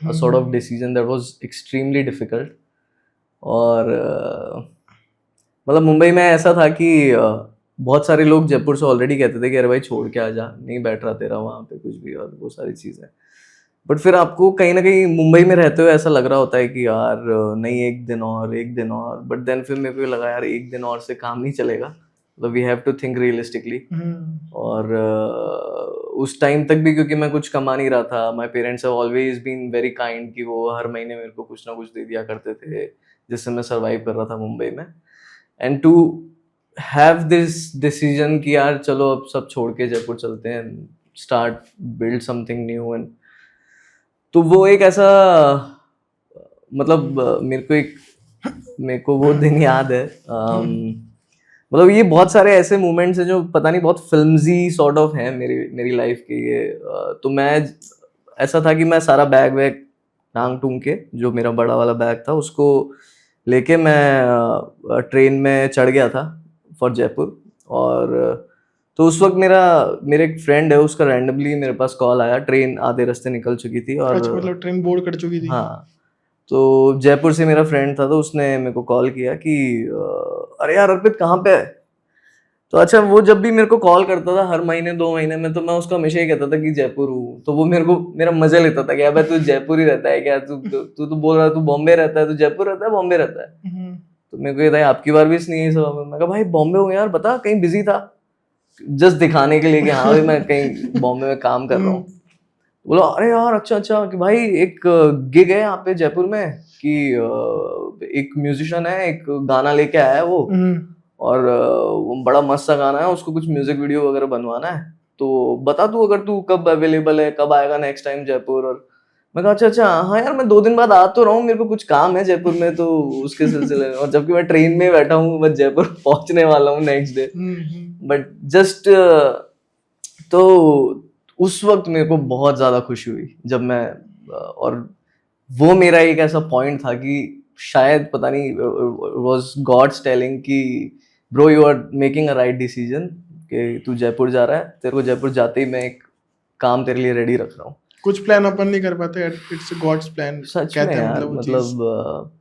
B: a sort of decision that was extremely difficult. और मतलब मुंबई में ऐसा था कि बहुत सारे लोग जयपुर से ऑलरेडी कहते थे कि अरे भाई छोड़ के आ जा, नहीं बैठ रहा तेरा वहाँ पे कुछ भी, और वो सारी चीज़ें। बट फिर आपको कहीं ना कहीं मुंबई में रहते हुए ऐसा लग रहा होता है कि यार नहीं, एक दिन और। बट देन फिर मेरे को लगा यार एक दिन और से काम नहीं चलेगा, मतलब we have to think realistically. और उस टाइम तक भी क्योंकि मैं कुछ कमा नहीं रहा था, my parents have always been very kind कि वो हर महीने मेरे को कुछ ना कुछ दे दिया करते थे जिससे मैं सर्वाइव कर रहा था मुंबई में। And to have this decision कि यार चलो अब सब छोड़ के जयपुर चलते हैं, start build something new. And तो वो एक ऐसा, मतलब मेरे को वो दिन याद है। मतलब ये बहुत सारे ऐसे मोमेंट्स हैं जो पता नहीं बहुत फिल्मजी सॉर्ट ऑफ हैं मेरी लाइफ के ये। तो मैं ऐसा था कि मैं सारा बैग वैग टांग टूंग के, जो मेरा बड़ा वाला बैग था उसको लेके मैं ट्रेन में चढ़ गया था फॉर जयपुर। और तो उस वक्त मेरे एक फ्रेंड है, उसका रैंडमली मेरे पास कॉल आया, ट्रेन आधे रास्ते निकल चुकी थी और
A: मतलब ट्रेन बोर्ड कर चुकी थी।
B: हाँ, तो जयपुर से मेरा फ्रेंड था, तो उसने मेरे को कॉल किया कि अरे यार अर्पित कहाँ पे है। तो अच्छा, वो जब भी मेरे को कॉल करता था हर महीने 2 महीने में, तो मैं उसको हमेशा ही कहता था कि जयपुर हूँ। तो वो मेरा मजा लेता था कि यार तू जयपुर ही रहता है क्या, तू तो बोल रहा है तू बॉम्बे रहता है, तू जयपुर रहता है बॉम्बे रहता है। तो मेरे को ये था आपकी बार भी नहीं सब। मैं कहा भाई बॉम्बे हूँ यार, बता कहीं बिजी था, जस्ट दिखाने के लिए कि हाँ भाई मैं कहीं बॉम्बे में काम कर रहा हूँ। बोला अरे यार अच्छा कि भाई एक गिग है यहाँ पे जयपुर में कि एक म्यूजिशियन है, एक गाना लेके आया है वो, और वो बड़ा मस्त सा गाना है, उसको कुछ म्यूजिक वीडियो वगैरह बनवाना है, तो बता तू अगर तू कब अवेलेबल है, कब आएगा नेक्स्ट टाइम जयपुर। और मैं कहा अच्छा हाँ यार मैं 2 दिन बाद आ तो रहा हूँ, मेरे को कुछ काम है जयपुर में, तो उसके सिलसिले में। और जबकि मैं ट्रेन में बैठा हूँ, मैं जयपुर पहुंचने वाला हूँ नेक्स्ट डे। बट जस्ट तो उस वक्त मेरे को बहुत ज्यादा खुशी हुई जब मैं, और वो मेरा एक ऐसा पॉइंट था कि शायद पता नहीं वाज गॉड्स टेलिंग कि bro you are making a right decision, कि तू जयपुर जा रहा है, तेरे को जयपुर जाते ही मैं एक काम तेरे लिए रेडी रख रहा हूँ।
A: कुछ प्लान अपन नहीं कर पाते, इट्स गॉड्स प्लान
B: सच
A: कहते
B: में
A: हैं,
B: यार
A: मतलब वो चीज।
B: मतलब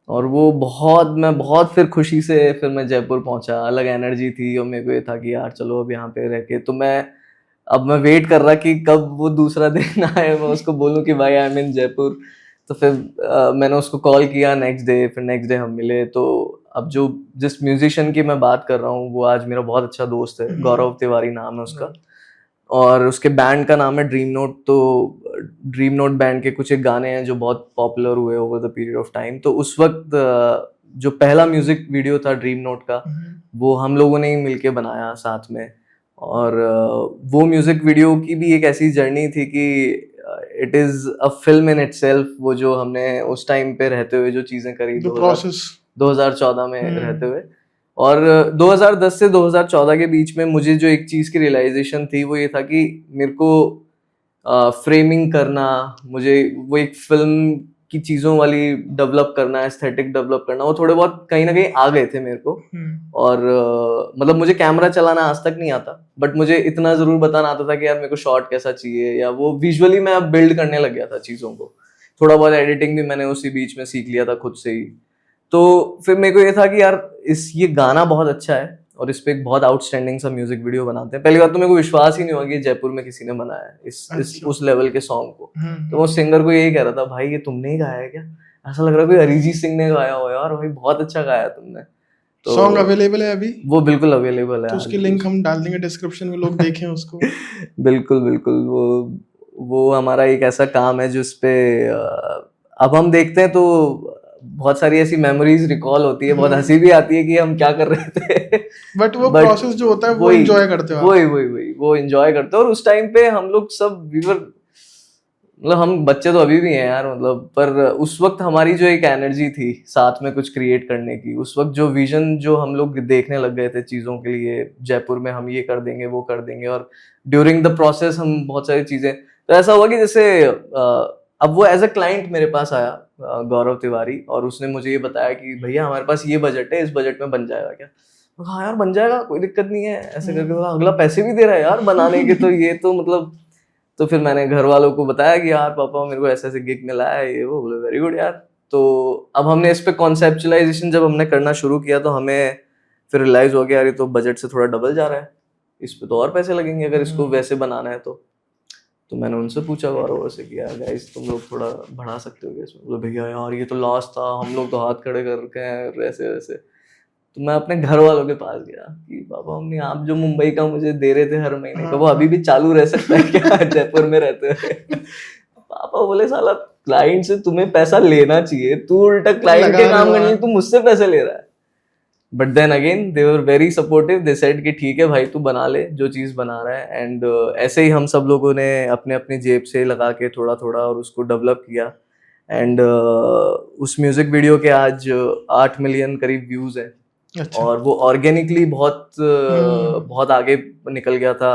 B: और वो मैं बहुत फिर खुशी से फिर मैं जयपुर पहुंचा, अलग एनर्जी थी और मेरे को ये था कि यार चलो अब यहाँ पे रह के तो अब मैं वेट कर रहा कि कब वो दूसरा दिन आए, मैं उसको बोलूं कि भाई आई एम इन जयपुर। तो फिर मैंने उसको कॉल किया नेक्स्ट डे, फिर नेक्स्ट डे हम मिले। तो अब जिस म्यूजिशियन की मैं बात कर रहा हूँ वो आज मेरा बहुत अच्छा दोस्त है, गौरव तिवारी नाम है उसका, और उसके बैंड का नाम है ड्रीम नोट। तो ड्रीम नोट बैंड के कुछ एक गाने हैं जो बहुत पॉपुलर हुए over the period of time. तो उस वक्त जो पहला म्यूजिक वीडियो था ड्रीम नोट का, वो हम लोगों ने ही मिलके बनाया साथ में। और वो म्यूजिक वीडियो की भी एक ऐसी जर्नी थी कि it is a film in itself. वो जो हमने उस टाइम पे रहते हुए जो चीजें करी,
A: द प्रोसेस
B: 2014 में रहते हुए, और 2010 से 2014 के बीच में मुझे जो एक चीज की रियलाइजेशन थी वो ये था कि मेरे को फ्रेमिंग करना, मुझे वो एक फिल्म की चीजों वाली डेवलप करना, एस्थेटिक डेवलप करना, वो थोड़े बहुत कहीं ना कहीं आ गए थे मेरे को। और मतलब मुझे कैमरा चलाना आज तक नहीं आता, बट मुझे इतना जरूर बताना आता था कि यार मेरे को शॉट कैसा चाहिए, या वो विजुअली मैं अब बिल्ड करने लग गया था चीजों को। थोड़ा बहुत एडिटिंग भी मैंने उसी बीच में सीख लिया था खुद से ही। तो फिर मेरे को ये था कि यार ये गाना बहुत अच्छा है और इस पे एक बहुत आउटस्टैंडिंग सा म्यूजिक वीडियो बनाते हैं। पहली बात तो मेरे को विश्वास ही नहीं हुआ कि जयपुर में किसी ने बनाया है इस उस लेवल के सॉन्ग को। तो वो सिंगर को यही कह रहा था, भाई ये तुमने ही गाया है क्या? ऐसा लग रहा है कोई अरिजीत सिंह ने गाया हो यार, भाई बहुत अच्छा गाया तुमने। तो
A: सॉन्ग अवेलेबल है अभी?
B: वो बिल्कुल अवेलेबल है,
A: तो उसकी लिंक हम डाल देंगे डिस्क्रिप्शन में, लोग देखें उसको।
B: बिल्कुल बिल्कुल। वो हमारा एक ऐसा काम है जिस पे अब हम देखते हैं तो बहुत सारी ऐसी मेमोरीज रिकॉल होती है, बहुत हंसी भी आती है कि हम क्या कर रहे थे।
A: बट वो प्रोसेस जो होता है वो एंजॉय करते हो।
B: वही वो एंजॉय करते हो। और उस टाइम पे हम लोग सब मतलब हम बच्चे तो अभी भी हैं यार, मतलब पर उस वक्त हमारी जो एक एनर्जी थी साथ में कुछ क्रिएट करने की, उस वक्त जो विजन जो हम लोग देखने लग गए थे चीजों के लिए, जयपुर में हम ये कर देंगे वो कर देंगे, और ड्यूरिंग द प्रोसेस हम बहुत सारी चीजें। तो ऐसा हुआ कि जैसे अब वो एज अ क्लाइंट मेरे पास आया, गौरव तिवारी, और उसने मुझे ये बताया कि भैया हमारे पास ये बजट है, इस बजट में बन जाएगा क्या? हाँ यार बन जाएगा, कोई दिक्कत नहीं है, ऐसे करके बोला। अगला पैसे भी दे रहा है यार बनाने के, तो ये तो मतलब। तो फिर मैंने घर वालों को बताया कि यार पापा मेरे को ऐसे ऐसे गिग मिला है, ये वो। बोले वेरी गुड यार। तो अब हमने इस पे कॉन्सेप्चुलाइजेशन जब हमने करना शुरू किया तो हमें फिर रियलाइज हो गया यार ये तो बजट से थोड़ा डबल जा रहा है, इस पे तो और पैसे लगेंगे अगर इसको वैसे बनाना है। तो मैंने उनसे पूछा गौरव से कि यार गाइस तुम लोग थोड़ा बढ़ा सकते हो क्या इसमें? बोले भैया यार ये तो लॉस था, हम लोग तो हाथ खड़े कर रखे हैं ऐसे वैसे। तो मैं अपने घर वालों के पास गया कि पापा मम्मी आप जो मुंबई का मुझे दे रहे थे हर महीने का, वो अभी भी चालू रह सकता है क्या जयपुर में रहते हुए? पापा बोले साला क्लाइंट से तुम्हें पैसा लेना चाहिए, तू उल्टा क्लाइंट के काम करने तू मुझसे पैसे ले रहा है। But then again they were very supportive, they said कि ठीक है भाई तू बना ले जो चीज बना रहा है। एंड ऐसे ही हम सब लोगों ने अपने अपनी जेब से लगा के थोड़ा थोड़ा और उसको डेवलप किया। एंड उस म्यूजिक वीडियो के आज 8 मिलियन करीब व्यूज है।
A: अच्छा।
B: और वो ऑर्गेनिकली बहुत आगे निकल गया था।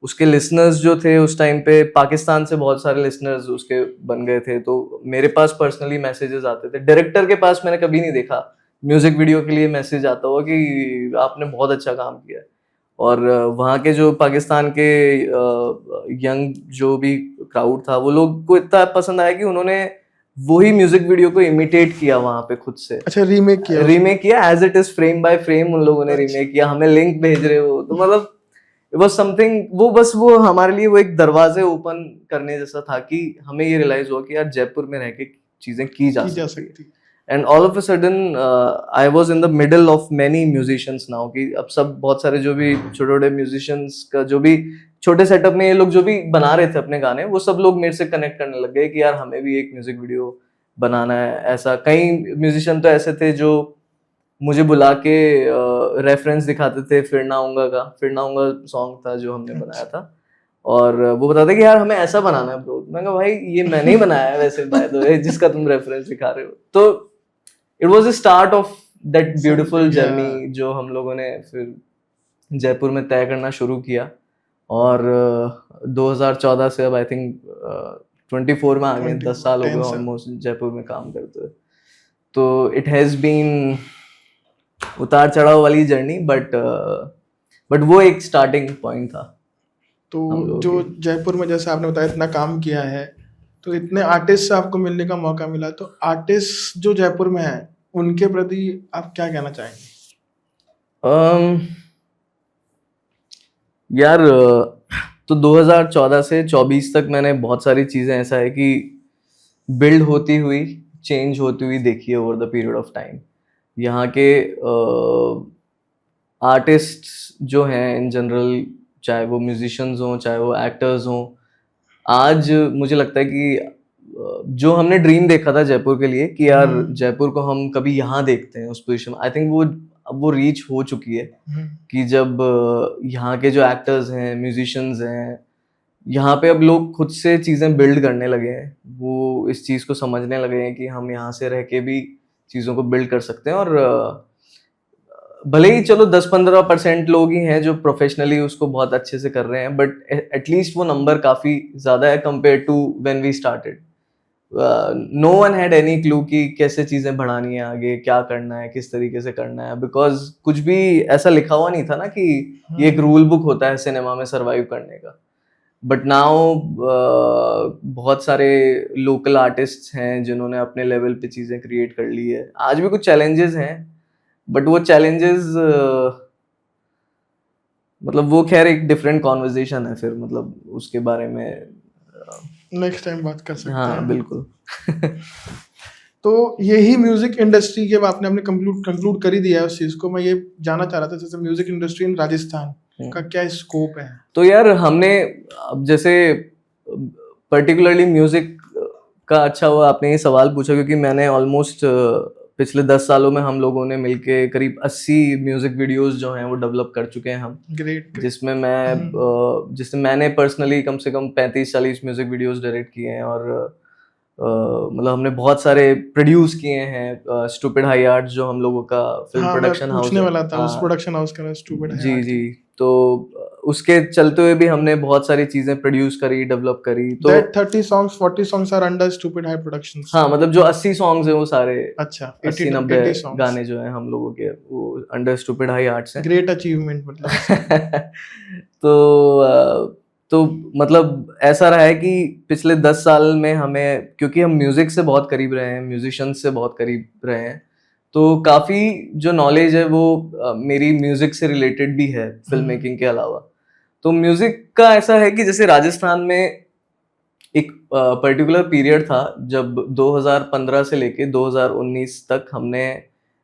B: उसके लिसनर्स जो थे उस टाइम पे पाकिस्तान से बहुत सारे लिसनर्स उसके बन गए थे। तो मेरे पास पर्सनली मैसेजेस आते थे, डायरेक्टर के पास मैंने कभी नहीं देखा म्यूजिक वीडियो के लिए मैसेज आता हुआ कि आपने बहुत अच्छा काम किया है। और वहाँ के जो पाकिस्तान के यंग जो भी क्राउड था वो लोग को इतना पसंद आया कि उन्होंने वही म्यूजिक वीडियो को इमिटेट किया वहां पे खुद से।
A: अच्छा, रीमेक किया
B: as it is frame by frame उन लोगों ने रीमेक किया, हमें लिंक भेज रहे हो। तो मतलब इट वाज समथिंग, वो हमारे लिए वो एक दरवाजे ओपन करने जैसा था कि हमें ये रियलाइज हुआ कि यार जयपुर में रह के चीजें की जा सकती। And all of a sudden I was in the middle of many musicians now, कि अब सब बहुत सारे जो भी छोटे छोटे म्यूजिशियंस का जो भी छोटे सेटअप में ये लोग जो भी बना रहे थे अपने गाने, वो सब लोग मेरे से कनेक्ट करने लग गए कि यार हमें भी एक म्यूजिक वीडियो बनाना है। ऐसा कई म्यूजिशियन तो ऐसे थे जो मुझे बुला के रेफरेंस दिखाते थे, फिर ना आऊंगा सॉन्ग था जो हमने बनाया था, और वो बताते कि यार हमें ऐसा बनाना है ब्रो। मैं कहा भाई ये मैंने ही बनाया है वैसे बाय द वे जिसका तुम रेफरेंस दिखा रहे हो। तो it was the start of that beautiful journey जो हम लोगों ने फिर जयपुर में तय करना शुरू किया। और 2014 से अब आई थिंक 24 में आ गए, 10 साल हो गए ऑलमोस्ट जयपुर में काम करते हुए। तो इट हैज बीन उतार चढ़ाव वाली जर्नी, बट वो एक स्टार्टिंग पॉइंट था।
A: तो
B: हम लोगों
A: जो
B: की।
A: जयपुर में जैसे आपने बताया इतना काम किया है, तो इतने आर्टिस्ट से आपको मिलने का मौका मिला, तो आर्टिस्ट जो जयपुर में है उनके प्रति आप क्या कहना चाहेंगे?
B: अम, यार तो 2014 से 24 तक मैंने बहुत सारी चीज़ें ऐसा है कि बिल्ड होती हुई, चेंज होती हुई देखी है over the period of time. यहाँ के आर्टिस्ट जो हैं इन जनरल, चाहे वो म्यूजिशियंस हों, चाहे वो एक्टर्स हों, आज मुझे लगता है कि जो हमने ड्रीम देखा था जयपुर के लिए कि यार जयपुर को हम कभी यहाँ देखते हैं उस पोजीशन, आई थिंक वो अब वो रीच हो चुकी है कि जब यहाँ के जो एक्टर्स हैं, म्यूजिशियंस हैं, यहाँ पे अब लोग खुद से चीज़ें बिल्ड करने लगे हैं, वो इस चीज़ को समझने लगे हैं कि हम यहाँ से रह के भी चीज़ों को बिल्ड कर सकते हैं। और भले ही चलो 10-15% लोग ही हैं जो प्रोफेशनली उसको बहुत अच्छे से कर रहे हैं, बट एटलीस्ट वो नंबर काफ़ी ज़्यादा है compare to when we started. No one had any clue कि कैसे चीज़ें बढ़ानी है आगे, क्या करना है, किस तरीके से करना है, बिकॉज कुछ भी ऐसा लिखा हुआ नहीं था ना कि ये एक रूल बुक होता है सिनेमा में सर्वाइव करने का। बट नाउ बहुत सारे लोकल आर्टिस्ट हैं जिन्होंने अपने लेवल पे चीज़ें क्रिएट कर ली है। आज भी कुछ चैलेंजेस हैं, बट वो चैलेंजेस मतलब वो खैर एक डिफरेंट कॉन्वर्जेशन है, फिर मतलब उसके बारे में
A: नेक्स्ट टाइम बात कर सकते
B: हाँ
A: हैं।
B: बिल्कुल।
A: तो यही म्यूजिक इंडस्ट्री के आपने अपने कंक्लूड कर ही दिया है उस चीज को। मैं ये जानना चाह रहा था जैसे म्यूजिक इंडस्ट्री इन राजस्थान का क्या स्कोप है?
B: तो यार हमने अब जैसे पर्टिकुलरली म्यूजिक का, अच्छा हुआ आपने ये सवाल पूछा क्योंकि मैंने ऑलमोस्ट पिछले 10 सालों में हम लोगों ने मिलके करीब 80 म्यूजिक वीडियोस जो हैं वो डेवलप कर चुके हैं हम।
A: ग्रेट।
B: जिसमें मैंने पर्सनली कम से कम 35-40 म्यूजिक वीडियोस डायरेक्ट किए हैं, और मतलब हमने बहुत सारे प्रोड्यूस किए हैं। स्टूपिड हाई आर्ट जो हम लोगों का फिल्म प्रोडक्शन हाउस
A: पूछने वाला था, उस
B: हाँ,
A: प्रोडक्शन हाउस का नाम स्टूपिड हाई
B: जी
A: आर्ट।
B: जी। तो उसके चलते हुए भी हमने बहुत सारी चीजें प्रोड्यूस करी, डेवलप करी। तो
A: That 30 songs 40 songs are under Stupid High Productions।
B: हाँ, मतलब जो 80 सॉन्ग्स हैं वो सारे,
A: अच्छा
B: 80-90
A: 80 songs।
B: गाने जो हैं हम लोगों के वो अंडर स्टूपिड हाई आर्ट्स हैं।
A: ग्रेट अचीवमेंट मतलब।
B: तो मतलब ऐसा रहा है कि पिछले 10 साल में हमें, क्योंकि हम म्यूजिक से बहुत करीब रहे हैं, म्यूजिशियंस से बहुत करीब रहे हैं, तो काफ़ी जो नॉलेज है वो मेरी म्यूजिक से रिलेटेड भी है फिल्म मेकिंग के अलावा। तो म्यूजिक का ऐसा है कि जैसे राजस्थान में एक पर्टिकुलर पीरियड था जब 2015 से लेके 2019 तक हमने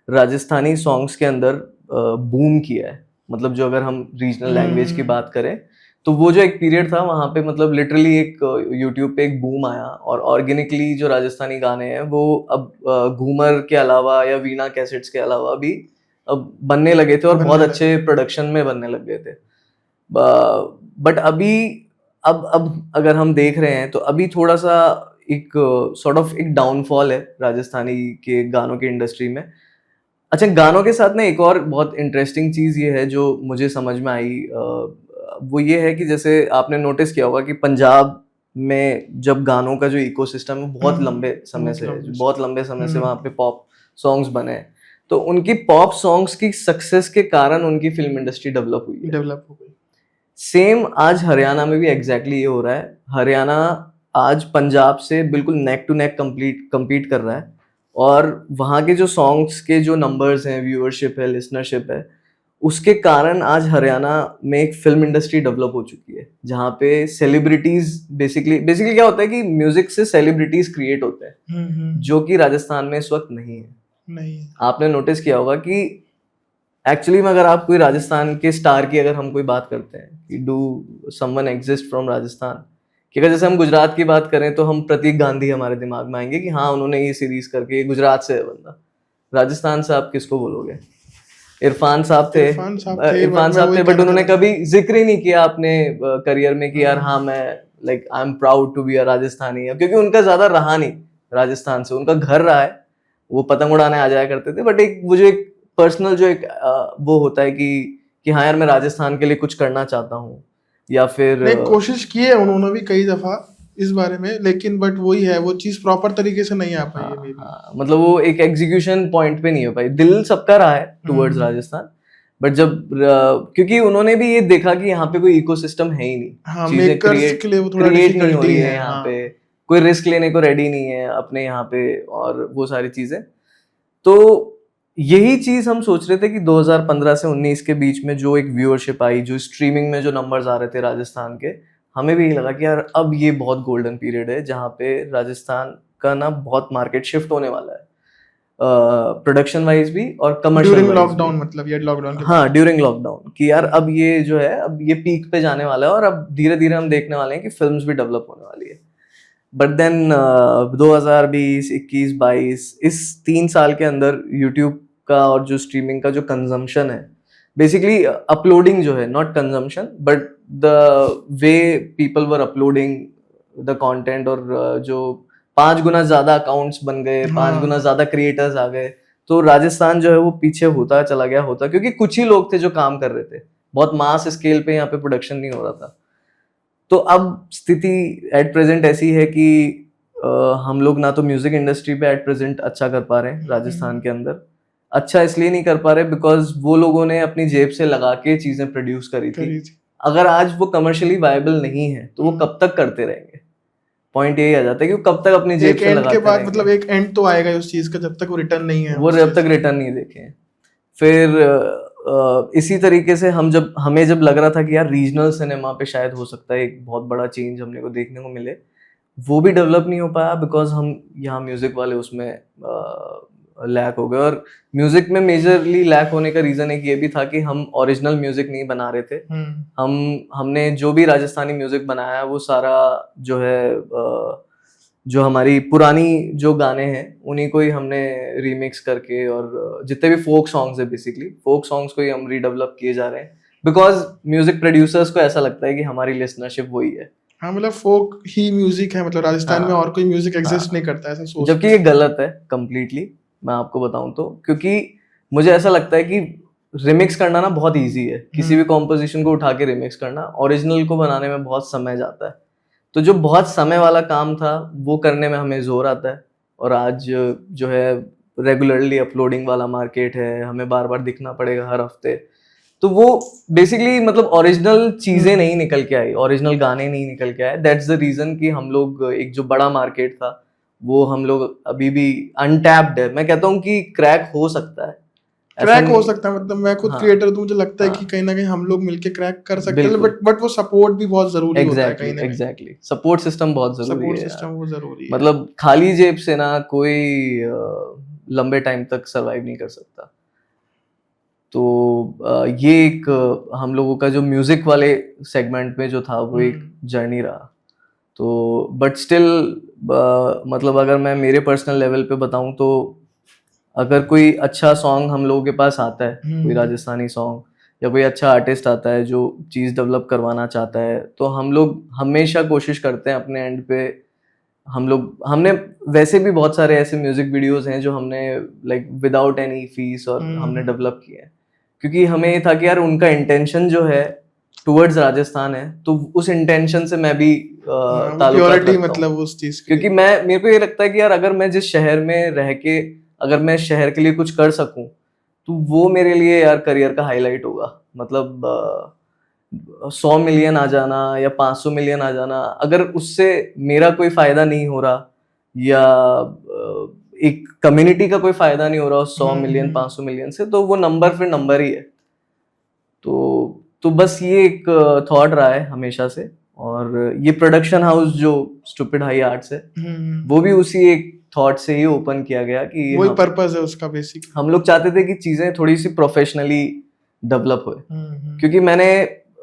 B: राजस्थानी सॉन्ग्स के अंदर बूम किया है। मतलब जो अगर हम रीजनल लैंग्वेज की बात करें तो वो जो एक पीरियड था वहाँ पे मतलब लिटरली एक यूट्यूब पे एक बूम आया, और ऑर्गेनिकली जो राजस्थानी गाने हैं वो अब घूमर के अलावा या वीणा कैसेट्स के अलावा भी अब बनने लगे थे, और बहुत अच्छे प्रोडक्शन में बनने लग गए थे। बट अभी अब अगर हम देख रहे हैं तो अभी थोड़ा सा एक सॉर्ट ऑफ एक डाउनफॉल है राजस्थानी के गानों की इंडस्ट्री में। अच्छा, गानों के साथ ना एक और बहुत इंटरेस्टिंग चीज़ ये है जो मुझे समझ में आई, वो ये है कि जैसे आपने नोटिस किया होगा कि पंजाब में जब गानों का जो इकोसिस्टम है बहुत लंबे समय से वहाँ पे पॉप सॉन्ग्स बने हैं, तो उनकी पॉप सॉन्ग्स की सक्सेस के कारण उनकी फिल्म इंडस्ट्री डेवलप हो गई। सेम आज हरियाणा में भी एग्जैक्टली ये हो रहा है। हरियाणा आज पंजाब से बिल्कुल नेक टू नेक compete कर रहा है, और वहाँ के जो सॉन्ग्स के जो नंबर्स हैं, व्यूअरशिप है, लिसनरशिप है, उसके कारण आज हरियाणा में एक फिल्म इंडस्ट्री डेवलप हो चुकी है जहाँ पे सेलिब्रिटीज बेसिकली क्या होता है कि म्यूजिक से सेलिब्रिटीज क्रिएट होते हैं, जो कि राजस्थान में इस वक्त नहीं है। आपने नोटिस किया होगा कि एक्चुअली में अगर आप कोई राजस्थान के स्टार की अगर हम कोई बात करते हैं कि do someone exist from Rajasthan, कि अगर जैसे हम गुजरात की बात करें तो हम प्रतीक गांधी हमारे दिमाग में आएंगे कि हाँ उन्होंने ये सीरीज करके, गुजरात से है बंदा। राजस्थान से आप किसको बोलोगे? इरफान साहब थे, बट उन्होंने कभी जिक्र ही नहीं किया अपने करियर में कि यार हाँ मैं like I am proud to be a Rajasthani, क्योंकि उनका ज्यादा रहा नहीं राजस्थान से, उनका घर रहा है, वो पतंग उड़ाने आ जाया करते थे, बट एक वो जो एक पर्सनल जो एक वो होता है कि हाँ यार मैं राजस्थान के लिए कुछ करना चाहता हूँ, या फिर
A: कोशिश की है उन्होंने भी कई दफा इस बारे में, लेकिन बट वही है, वो चीज प्रॉपर तरीके से नहीं आ पाई है।
B: मतलब वो एक एग्जीक्यूशन पॉइंट पे नहीं हो पाई। दिल सबका रहा है टुवर्ड्स राजस्थान, बट जब क्योंकि उन्होंने भी ये देखा कि यहाँ पे कोई इकोसिस्टम है ही नहीं,
A: हाँ,
B: चीजें
A: मेकर्स के लिए वो थोड़ा
B: क्रिएट नहीं हो
A: डिफिकल्टी
B: रही है
A: है।
B: यहाँ
A: हाँ,
B: पे, कोई रिस्क लेने को रेडी नहीं है अपने यहाँ पे, और वो सारी चीजें। तो यही चीज हम सोच रहे थे कि 2015 से 19 के बीच में जो एक व्यूअरशिप आई, जो स्ट्रीमिंग में जो नंबर्स आ रहे थे राजस्थान के, हमें भी यही लगा कि यार अब ये बहुत गोल्डन पीरियड है जहाँ पे राजस्थान का ना बहुत मार्केट शिफ्ट होने वाला है, प्रोडक्शन वाइज भी और कमर्शियल
A: ड्यूरिंग
B: वाइज
A: लॉकडाउन,
B: भी।
A: मतलब ये लॉकडाउन के
B: हाँ, ड्यूरिंग लॉकडाउन, कि यार अब ये जो है अब ये पीक पे जाने वाला है और अब धीरे धीरे हम देखने वाले हैं कि फिल्म्स भी डेवलप होने वाली है। बट देन 2020, 21, 22 इस 3 साल के अंदर यूट्यूब का और जो स्ट्रीमिंग का जो कंजम्पशन है, बेसिकली अपलोडिंग जो है, not consumption but the way people were uploading the content, और जो 5 गुना ज्यादा अकाउंट्स बन गए, 5
A: हाँ।
B: गुना ज्यादा क्रिएटर्स आ गए, तो राजस्थान जो है वो पीछे होता चला गया होता, क्योंकि कुछ ही लोग थे जो काम कर रहे थे, बहुत मास स्केल पे यहाँ पे प्रोडक्शन नहीं हो रहा था। तो अब स्थिति एट प्रेजेंट ऐसी है कि हम लोग ना तो म्यूजिक इंडस्ट्री पे एट प्रेजेंट अच्छा कर पा रहे हैं राजस्थान के अंदर। अच्छा इसलिए नहीं कर पा रहे बिकॉज वो लोगों ने अपनी जेब से लगा के चीजें प्रोड्यूस करी थी। अगर आज वो कमर्शियली वायबल नहीं है तो वो कब तक करते रहेंगे? पॉइंट यही आ जाता है कि वो कब तक अपनी जेब से लगाते
A: के बाद
B: रहेंगे।
A: मतलब एक एंड तो आएगा उस चीज का, जब तक वो रिटर्न नहीं है,
B: वो जब तक रिटर्न नहीं देखे। फिर इसी तरीके से हमें जब लग रहा था कि यार रीजनल सिनेमा पे शायद हो सकता है एक बहुत बड़ा चेंज हमने को देखने को मिले, वो भी डेवलप नहीं हो पाया बिकॉज हम यहाँ म्यूजिक वाले उसमें लैक हो गए। और म्यूजिक में मेजरली लैक होने का रीजन एक ये भी था कि हम ओरिजिनल म्यूजिक नहीं बना रहे थे। हमने जो भी राजस्थानी म्यूजिक बनाया वो सारा जो है जो हमारी पुरानी जो गाने हैं उन्हीं को ही हमने रीमिक्स करके, और जितने भी फोक सॉन्ग्स है बेसिकली फोक सॉन्ग्स को ही हम रीडेवलप किए जा रहे हैं बिकॉज म्यूजिक प्रोड्यूसर्स को ऐसा लगता है कि हमारी लिसनरशिप वही है।
A: हाँ, मतलब फोक ही म्यूजिक है, मतलब राजस्थान में और कोई म्यूजिक एग्जिस्ट नहीं करता, ऐसा सोच।
B: जबकि ये गलत है कंप्लीटली, मैं आपको बताऊं तो, क्योंकि मुझे ऐसा लगता है कि रिमिक्स करना ना बहुत इजी है, किसी भी कॉम्पोजिशन को उठा के रिमिक्स करना, ओरिजिनल को बनाने में बहुत समय जाता है। तो जो बहुत समय वाला काम था वो करने में हमें जोर आता है। और आज जो है रेगुलरली अपलोडिंग वाला मार्केट है, हमें बार बार दिखना पड़ेगा हर हफ्ते, तो वो बेसिकली मतलब ओरिजिनल चीजें नहीं निकल के आई, ओरिजिनल गाने नहीं निकल के आए। दैट्स द रीजन कि हम लोग एक जो बड़ा मार्केट था वो हम लोग अभी भी अनटैप्ड है। मैं कहता हूँ कि क्रैक हो सकता है,
A: क्रैक हो सकता है, मतलब मैं खुद क्रिएटर हूँ, मुझे लगता है कि कहीं ना कहीं हम लोग मिलके क्रैक कर सकते हैं, बट वो सपोर्ट भी बहुत जरूरी होता है कहीं ना कहीं।
B: एग्जैक्टली, सपोर्ट सिस्टम बहुत जरूरी है।
A: सपोर्ट सिस्टम वो जरूरी है,
B: मतलब खाली जेब से ना कोई लंबे टाइम तक सरवाइव नहीं कर सकता। तो ये एक हम लोगों का जो म्यूजिक वाले सेगमेंट में जो था वो एक जर्नी रहा। तो बट स्टिल मतलब अगर मैं मेरे पर्सनल लेवल पे बताऊं तो अगर कोई अच्छा सॉन्ग हम लोगों के पास आता है, कोई राजस्थानी सॉन्ग या कोई अच्छा आर्टिस्ट आता है जो चीज़ डेवलप करवाना चाहता है, तो हम लोग हमेशा कोशिश करते हैं अपने एंड पे। हमने वैसे भी बहुत सारे ऐसे म्यूजिक वीडियोस हैं जो हमने लाइक विदाउट एनी फीस और हमने डेवलप किए हैं, क्योंकि हमें ये था कि यार उनका इंटेंशन जो है टुवर्ड्स राजस्थान है, तो उस इंटेंशन से मैं भी ताल्लुकात रखता हूं।
A: मतलब उस चीज
B: क्योंकि मेरे को ये लगता है कि यार अगर मैं जिस शहर में रह के अगर मैं शहर के लिए कुछ कर सकूं तो वो मेरे लिए यार करियर का हाईलाइट होगा। मतलब 100 मिलियन आ जाना या 500 मिलियन आ जाना, अगर उससे मेरा कोई फायदा नहीं हो रहा या एक कम्युनिटी का कोई फायदा नहीं हो रहा 100 मिलियन 500 मिलियन से, तो वो नंबर फिर नंबर ही है। तो बस ये एक थॉट रहा है हमेशा से। और ये प्रोडक्शन हाउस जो स्टूपिड हाई आर्ट्स है वो भी उसी एक थॉट से ही ओपन किया गया कि
A: वही पर्पस है उसका बेसिक।
B: हम लोग चाहते थे कि चीजें थोड़ी सी प्रोफेशनली डेवलप हो, क्योंकि मैंने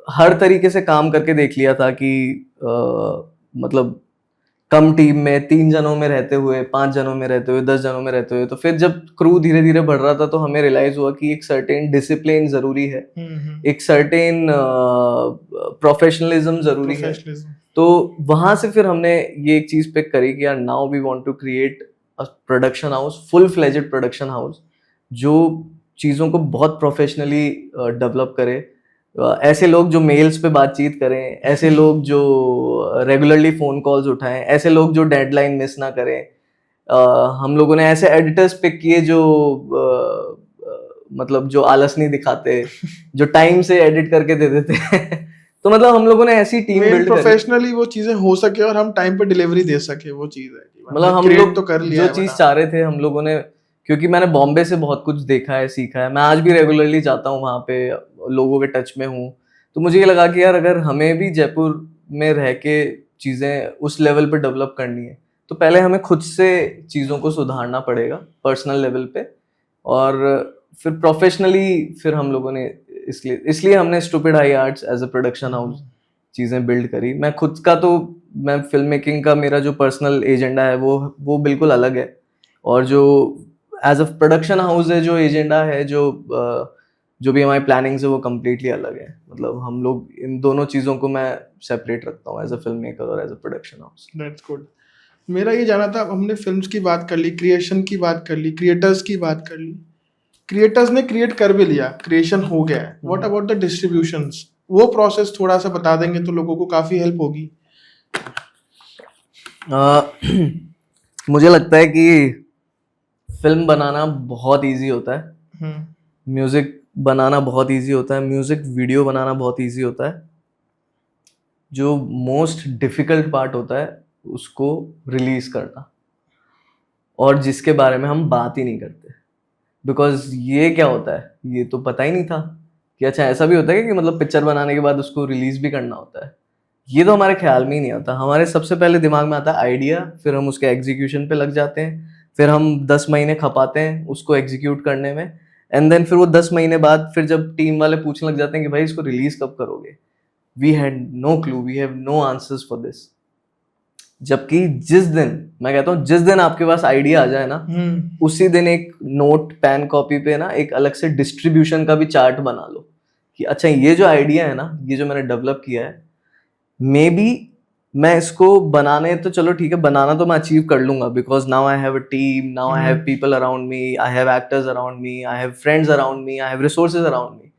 B: हर तरीके से काम करके देख लिया था कि मतलब कम टीम में 3 जनों में रहते हुए, 5 जनों में रहते हुए, 10 जनों में रहते हुए, तो फिर जब क्रू धीरे धीरे बढ़ रहा था तो हमें रियलाइज हुआ कि एक सर्टेन डिसिप्लिन जरूरी है, एक सर्टेन प्रोफेशनलिज्म जरूरी है। तो वहां से फिर हमने ये एक चीज पिक करी कि यार now we want to create a production house, full fledged production house जो चीजों को बहुत प्रोफेशनली डेवलप करे। ऐसे लोग जो मेल्स पे बातचीत करें, ऐसे लोग जो रेगुलरली फोन कॉल्स उठाएं, ऐसे लोग जो डेडलाइन मिस ना करें। हम लोगों ने ऐसे एडिटर्स पिक किए जो मतलब जो आलस नहीं दिखाते, जो टाइम से एडिट करके दे देते तो मतलब हम लोगों ने ऐसी टीम
A: मेन
B: बिल्ड करी,
A: प्रोफेशनली वो चीजें हो सके और हम टाइम पे डिलीवरी दे सके, वो चीज है कि
B: मतलब हम
A: क्रिएट
B: लोग
A: तो कर लिया
B: जो
A: है
B: चीज
A: बना।
B: चाह रहे थे हम लोगों ने, क्योंकि मैंने बॉम्बे से बहुत कुछ देखा है, सीखा है, मैं आज भी रेगुलरली जाता हूँ वहाँ पे, लोगों के टच में हूँ, तो मुझे ये लगा कि यार अगर हमें भी जयपुर में रह के चीजें उस लेवल पे डेवलप करनी है तो पहले हमें खुद से चीजों को सुधारना पड़ेगा पर्सनल लेवल पे, और फिर प्रोफेशनली फिर हम लोगों ने इसलिए हमने stupid high arts as a production house चीजें बिल्ड करी। मैं खुद का तो, मैं फिल्म मेकिंग का मेरा जो पर्सनल एजेंडा है वो बिल्कुल अलग है, और जो एज अ प्रोडक्शन हाउस है जो एजेंडा है, जो भी हमारी प्लानिंग्स है वो कम्प्लीटली अलग है। मतलब हम लोग इन दोनों चीज़ों को मैं सेपरेट रखता हूँ, एज अ फिल्म मेकर और as a production house.
A: That's good. मेरा ये जाना था, हमने फिल्म्स की बात कर ली, क्रिएशन की बात कर ली, क्रिएटर्स की बात कर ली, क्रिएटर्स ने क्रिएट कर भी लिया, क्रिएशन हो गया है, व्हाट अबाउट द डिस्ट्रीब्यूशंस? वो प्रोसेस थोड़ा सा बता देंगे तो लोगों को काफी हेल्प होगी।
B: मुझे लगता है कि फिल्म बनाना बहुत इजी होता है,
A: हम्म।
B: म्यूजिक बनाना बहुत इजी होता है, म्यूजिक वीडियो बनाना बहुत इजी होता है। जो मोस्ट डिफिकल्ट पार्ट होता है उसको रिलीज करना, और जिसके बारे में हम बात ही नहीं करते, बिकॉज ये क्या होता है ये तो पता ही नहीं था कि अच्छा ऐसा भी होता है कि मतलब पिक्चर बनाने के बाद उसको रिलीज भी करना होता है। ये तो हमारे ख्याल में ही नहीं आता। हमारे सबसे पहले दिमाग में आता है आइडिया, फिर हम उसके एग्जीक्यूशन पे लग जाते हैं, फिर हम 10 महीने खपाते हैं उसको एग्जीक्यूट करने में, एंड देन फिर वो 10 महीने बाद फिर जब टीम वाले पूछने लग जाते हैं कि भाई इसको रिलीज कब करोगे, we had no clue, we have no answers for this. जबकि जिस दिन, मैं कहता हूँ जिस दिन आपके पास आइडिया आ जाए ना, उसी दिन एक नोट पेन कॉपी पे ना एक अलग से डिस्ट्रीब्यूशन का भी चार्ट बना लो कि अच्छा ये जो आइडिया है ना, ये जो मैंने डेवलप किया है, मे बी मैं इसको बनाने, तो चलो ठीक है बनाना तो मैं अचीव कर लूंगा, because now I have a team, now I have people around me, I have actors around me, I have friends around me, I have resources around me,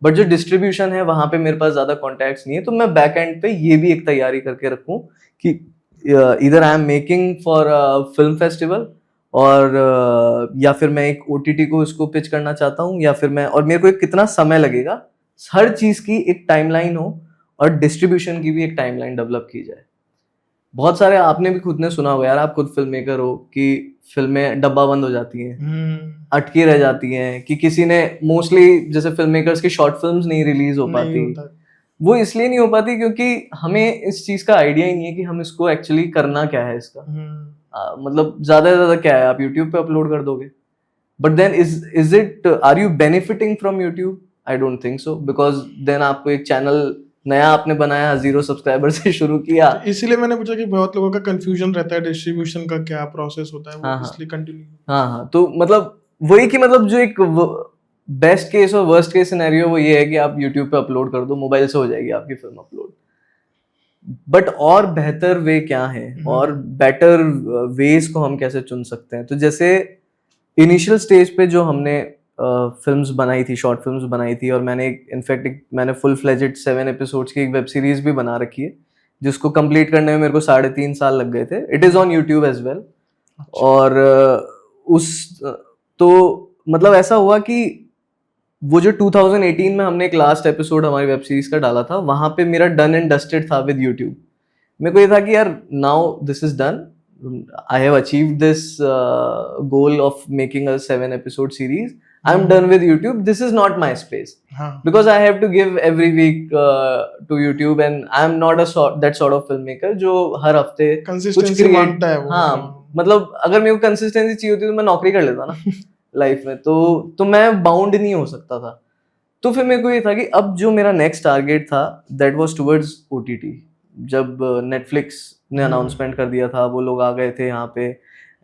B: but जो डिस्ट्रीब्यूशन है वहां पे मेरे पास ज्यादा कॉन्टैक्ट्स नहीं है। तो मैं बैक एंड पे ये भी एक तैयारी करके रखूं कि इधर I am making for film festival, और या फिर मैं एक ओटीटी को इसको पिच करना चाहता हूँ, या फिर मैं, और मेरे को एक कितना समय लगेगा, हर चीज की एक टाइमलाइन हो, और डिस्ट्रीब्यूशन की भी एक टाइमलाइन डेवलप की जाए। बहुत सारे आपने भी खुद ने सुना होगा यार, आप खुद फिल्म मेकर हो, कि फिल्में डब्बा बंद हो जाती हैं, अटकी रह जाती हैं, कि किसी ने, मोस्टली जैसे फिल्म मेकर्स की शॉर्ट फिल्म्स नहीं रिलीज हो
A: नहीं
B: पाती।
A: होता।
B: वो इसलिए नहीं हो पाती क्योंकि हमें इस चीज का आइडिया ही नहीं है कि हम इसको एक्चुअली करना क्या है इसका। मतलब ज्यादा से ज्यादा क्या है, आप यूट्यूब पे अपलोड कर दोगे, but then is it, are you benefiting from YouTube? I don't think so, because then आपको एक चैनल नया आपने बनाया 0 सब्सक्राइबर से शुरू किया।
A: तो इसीलिए मैंने पूछा कि बहुत लोगों का कंफ्यूजन रहता है डिस्ट्रीब्यूशन का क्या प्रोसेस होता है, वो
B: हाँ हाँ
A: इसलिए कंटिन्यू।
B: हाँ हाँ, तो मतलब वही कि मतलब जो एक बेस्ट केस और वर्स्ट केस सिनेरियो वो ये है कि आप यूट्यूब पे अपलोड कर दो, मोबाइल से हो जाएगी आपकी फिल्म अपलोड। बट और बेहतर वे क्या है, और बेटर वेज को हम कैसे चुन सकते हैं? तो जैसे इनिशियल स्टेज पे जो हमने फिल्म्स बनाई थी, शॉर्ट फिल्म्स बनाई थी, और मैंने इनफैक्ट मैंने फुल फ्लेजेड 7 एपिसोड्स की एक वेब सीरीज भी बना रखी है, जिसको कंप्लीट करने में मेरे को 3.5 साल लग गए थे। It is on YouTube as well. और तो मतलब ऐसा हुआ कि वो जो 2018 में हमने एक लास्ट एपिसोड हमारी वेब सीरीज का डाला था, वहां पे मेरा डन एंड डस्टेड था विद यूट्यूब। मेरे को ये था कि यार now this is done, I have achieved this goal of making a 7 episode series, I am done with YouTube, this is not my space, because I have to give every week to YouTube, and I am not that sort of film maker जो हर हफ्ते कुछ create. हाँ, मतलब अगर मेरे को consistency चाहिए होती तो मैं नौकरी कर लेता ना लाइफ में, तो मैं बाउंड नहीं हो सकता था। तो फिर मेरे को ये था कि अब जो मेरा नेक्स्ट टारगेट था दैट वाज टुवर्ड्स ओटीटी। जब नेटफ्लिक्स ने अनाउंसमेंट कर दिया था, वो लोग आ गए थे यहाँ पे,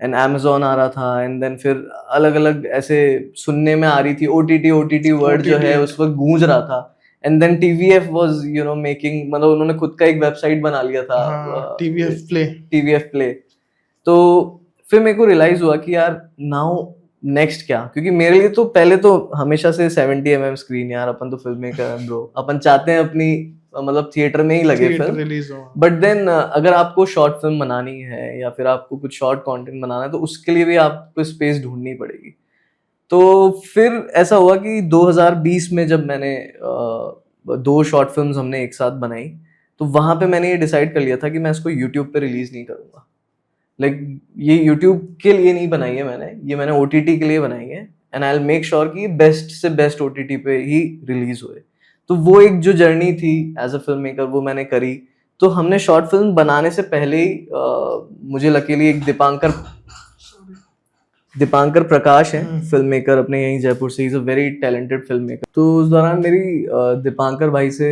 B: एंड Amazon आ रहा था, एंड देन फिर अलग अलग ऐसे सुनने में आ रही थी ओटीटी वर्ड जो है उस वक्त गूंज रहा था, and then TVF was making, मतलब उन्होंने खुद का एक वेबसाइट बना लिया था, TVF प्ले। तो फिर मेरे को रियलाइज हुआ कि यार नाउ नेक्स्ट क्या, क्योंकि मेरे लिए तो पहले तो हमेशा से 70 mm स्क्रीन, यार अपन तो फिल्म मेकर हैं ब्रो, अपन चाहते हैं अपनी मतलब थिएटर में ही लगे फिल्म रिलीज हो। बट देन अगर आपको शॉर्ट फिल्म बनानी है या फिर आपको कुछ शॉर्ट कंटेंट बनाना है तो उसके लिए भी आपको स्पेस ढूंढनी पड़ेगी। तो फिर ऐसा हुआ कि 2020 में जब मैंने 2 शॉर्ट फिल्म्स हमने एक साथ बनाई, तो वहां पे मैंने ये डिसाइड कर लिया था कि मैं इसको यूट्यूब पे रिलीज नहीं करूंगा। ये यूट्यूब के लिए नहीं बनाई है मैंने, ये मैंने OTT के लिए बनाई है, and I will make sure कि बेस्ट से बेस्ट OTT पे ही रिलीज हुए। तो वो एक जो जर्नी थी एज अ फिल्म मेकर, वो मैंने करी। तो हमने शॉर्ट फिल्म बनाने से पहले ही मुझे लकीली एक दीपांकर प्रकाश है फिल्म मेकर, अपने यहीं जयपुर से, is a very talented film maker. तो उस दौरान मेरी दीपांकर भाई से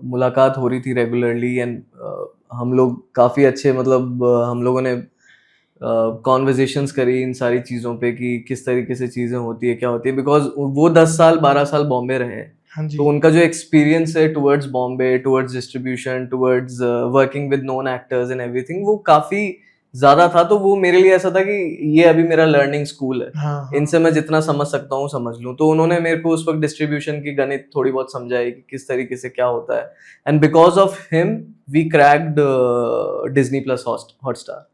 B: मुलाकात हो रही थी रेगुलरली, एंड हम लोग काफ़ी अच्छे, मतलब हम लोगों ने कॉन्वर्जेशंस करी इन सारी चीज़ों पे कि किस तरीके से चीज़ें होती है, क्या होती है, बिकॉज वो 10 साल 12 साल बॉम्बे रहे हैं।
A: हाँ जी।
B: तो उनका जो एक्सपीरियंस है towards Bombay, towards distribution, towards working with known actors and everything, वो काफ़ी ज़्यादा था। तो वो मेरे लिए ऐसा था कि ये अभी मेरा लर्निंग स्कूल है,
A: हाँ,
B: इनसे मैं जितना समझ सकता हूँ समझ लूँ। तो उन्होंने मेरे को उस वक्त डिस्ट्रीब्यूशन की गणित थोड़ी बहुत समझाई कि किस तरीके से क्या होता है, and because of him we cracked Disney plus Hotstar.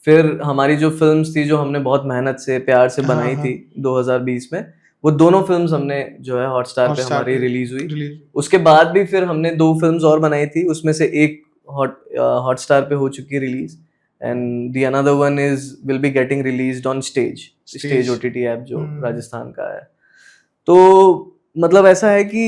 B: फिर हमारी जो फिल्म्स थी, जो हमने बहुत मेहनत से प्यार से बनाई
A: हाँ,
B: थी 2020 में, वो दोनों फिल्म्स हमने जो है हॉटस्टार पे
A: हॉटस्टार
B: हमारी
A: पे
B: रिलीज हुई।
A: रिलीज।
B: उसके बाद भी फिर हमने 2 फिल्म्स और बनाई थी, उसमें से एक हॉटस्टार पे हो चुकी release, and the another one will be getting released on stage OTT app जो राजस्थान का है। तो मतलब ऐसा है कि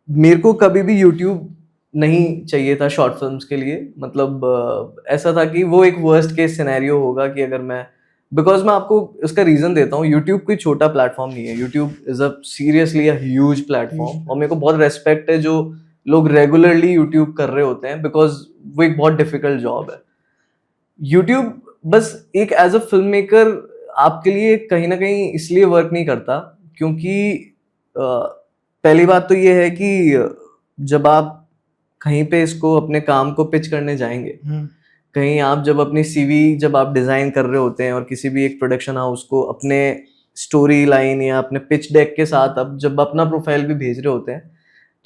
B: मेरे को कभी भी यूट्यूब नहीं चाहिए था शॉर्ट फिल्म्स के लिए। मतलब ऐसा था कि वो एक वर्स्ट केस सिनेरियो होगा कि अगर मैं, बिकॉज मैं आपको इसका रीजन देता हूँ, यूट्यूब कोई छोटा प्लेटफॉर्म नहीं है, YouTube is a seriously a huge platform, और मेरे को बहुत रेस्पेक्ट है जो लोग रेगुलरली यूट्यूब कर रहे होते हैं, बिकॉज वो एक बहुत डिफिकल्ट जॉब है। यूट्यूब बस एक एज अ फिल्म मेकर आपके लिए कहीं ना कहीं इसलिए वर्क नहीं करता, क्योंकि पहली बात तो ये है कि जब आप कहीं पे इसको अपने काम को पिच करने जाएंगे, कहीं आप जब अपनी CV जब आप डिजाइन कर रहे होते हैं और किसी भी एक प्रोडक्शन हाउस को अपने स्टोरी लाइन या अपने पिच डेक के साथ अब जब अपना प्रोफाइल भी भेज रहे होते हैं,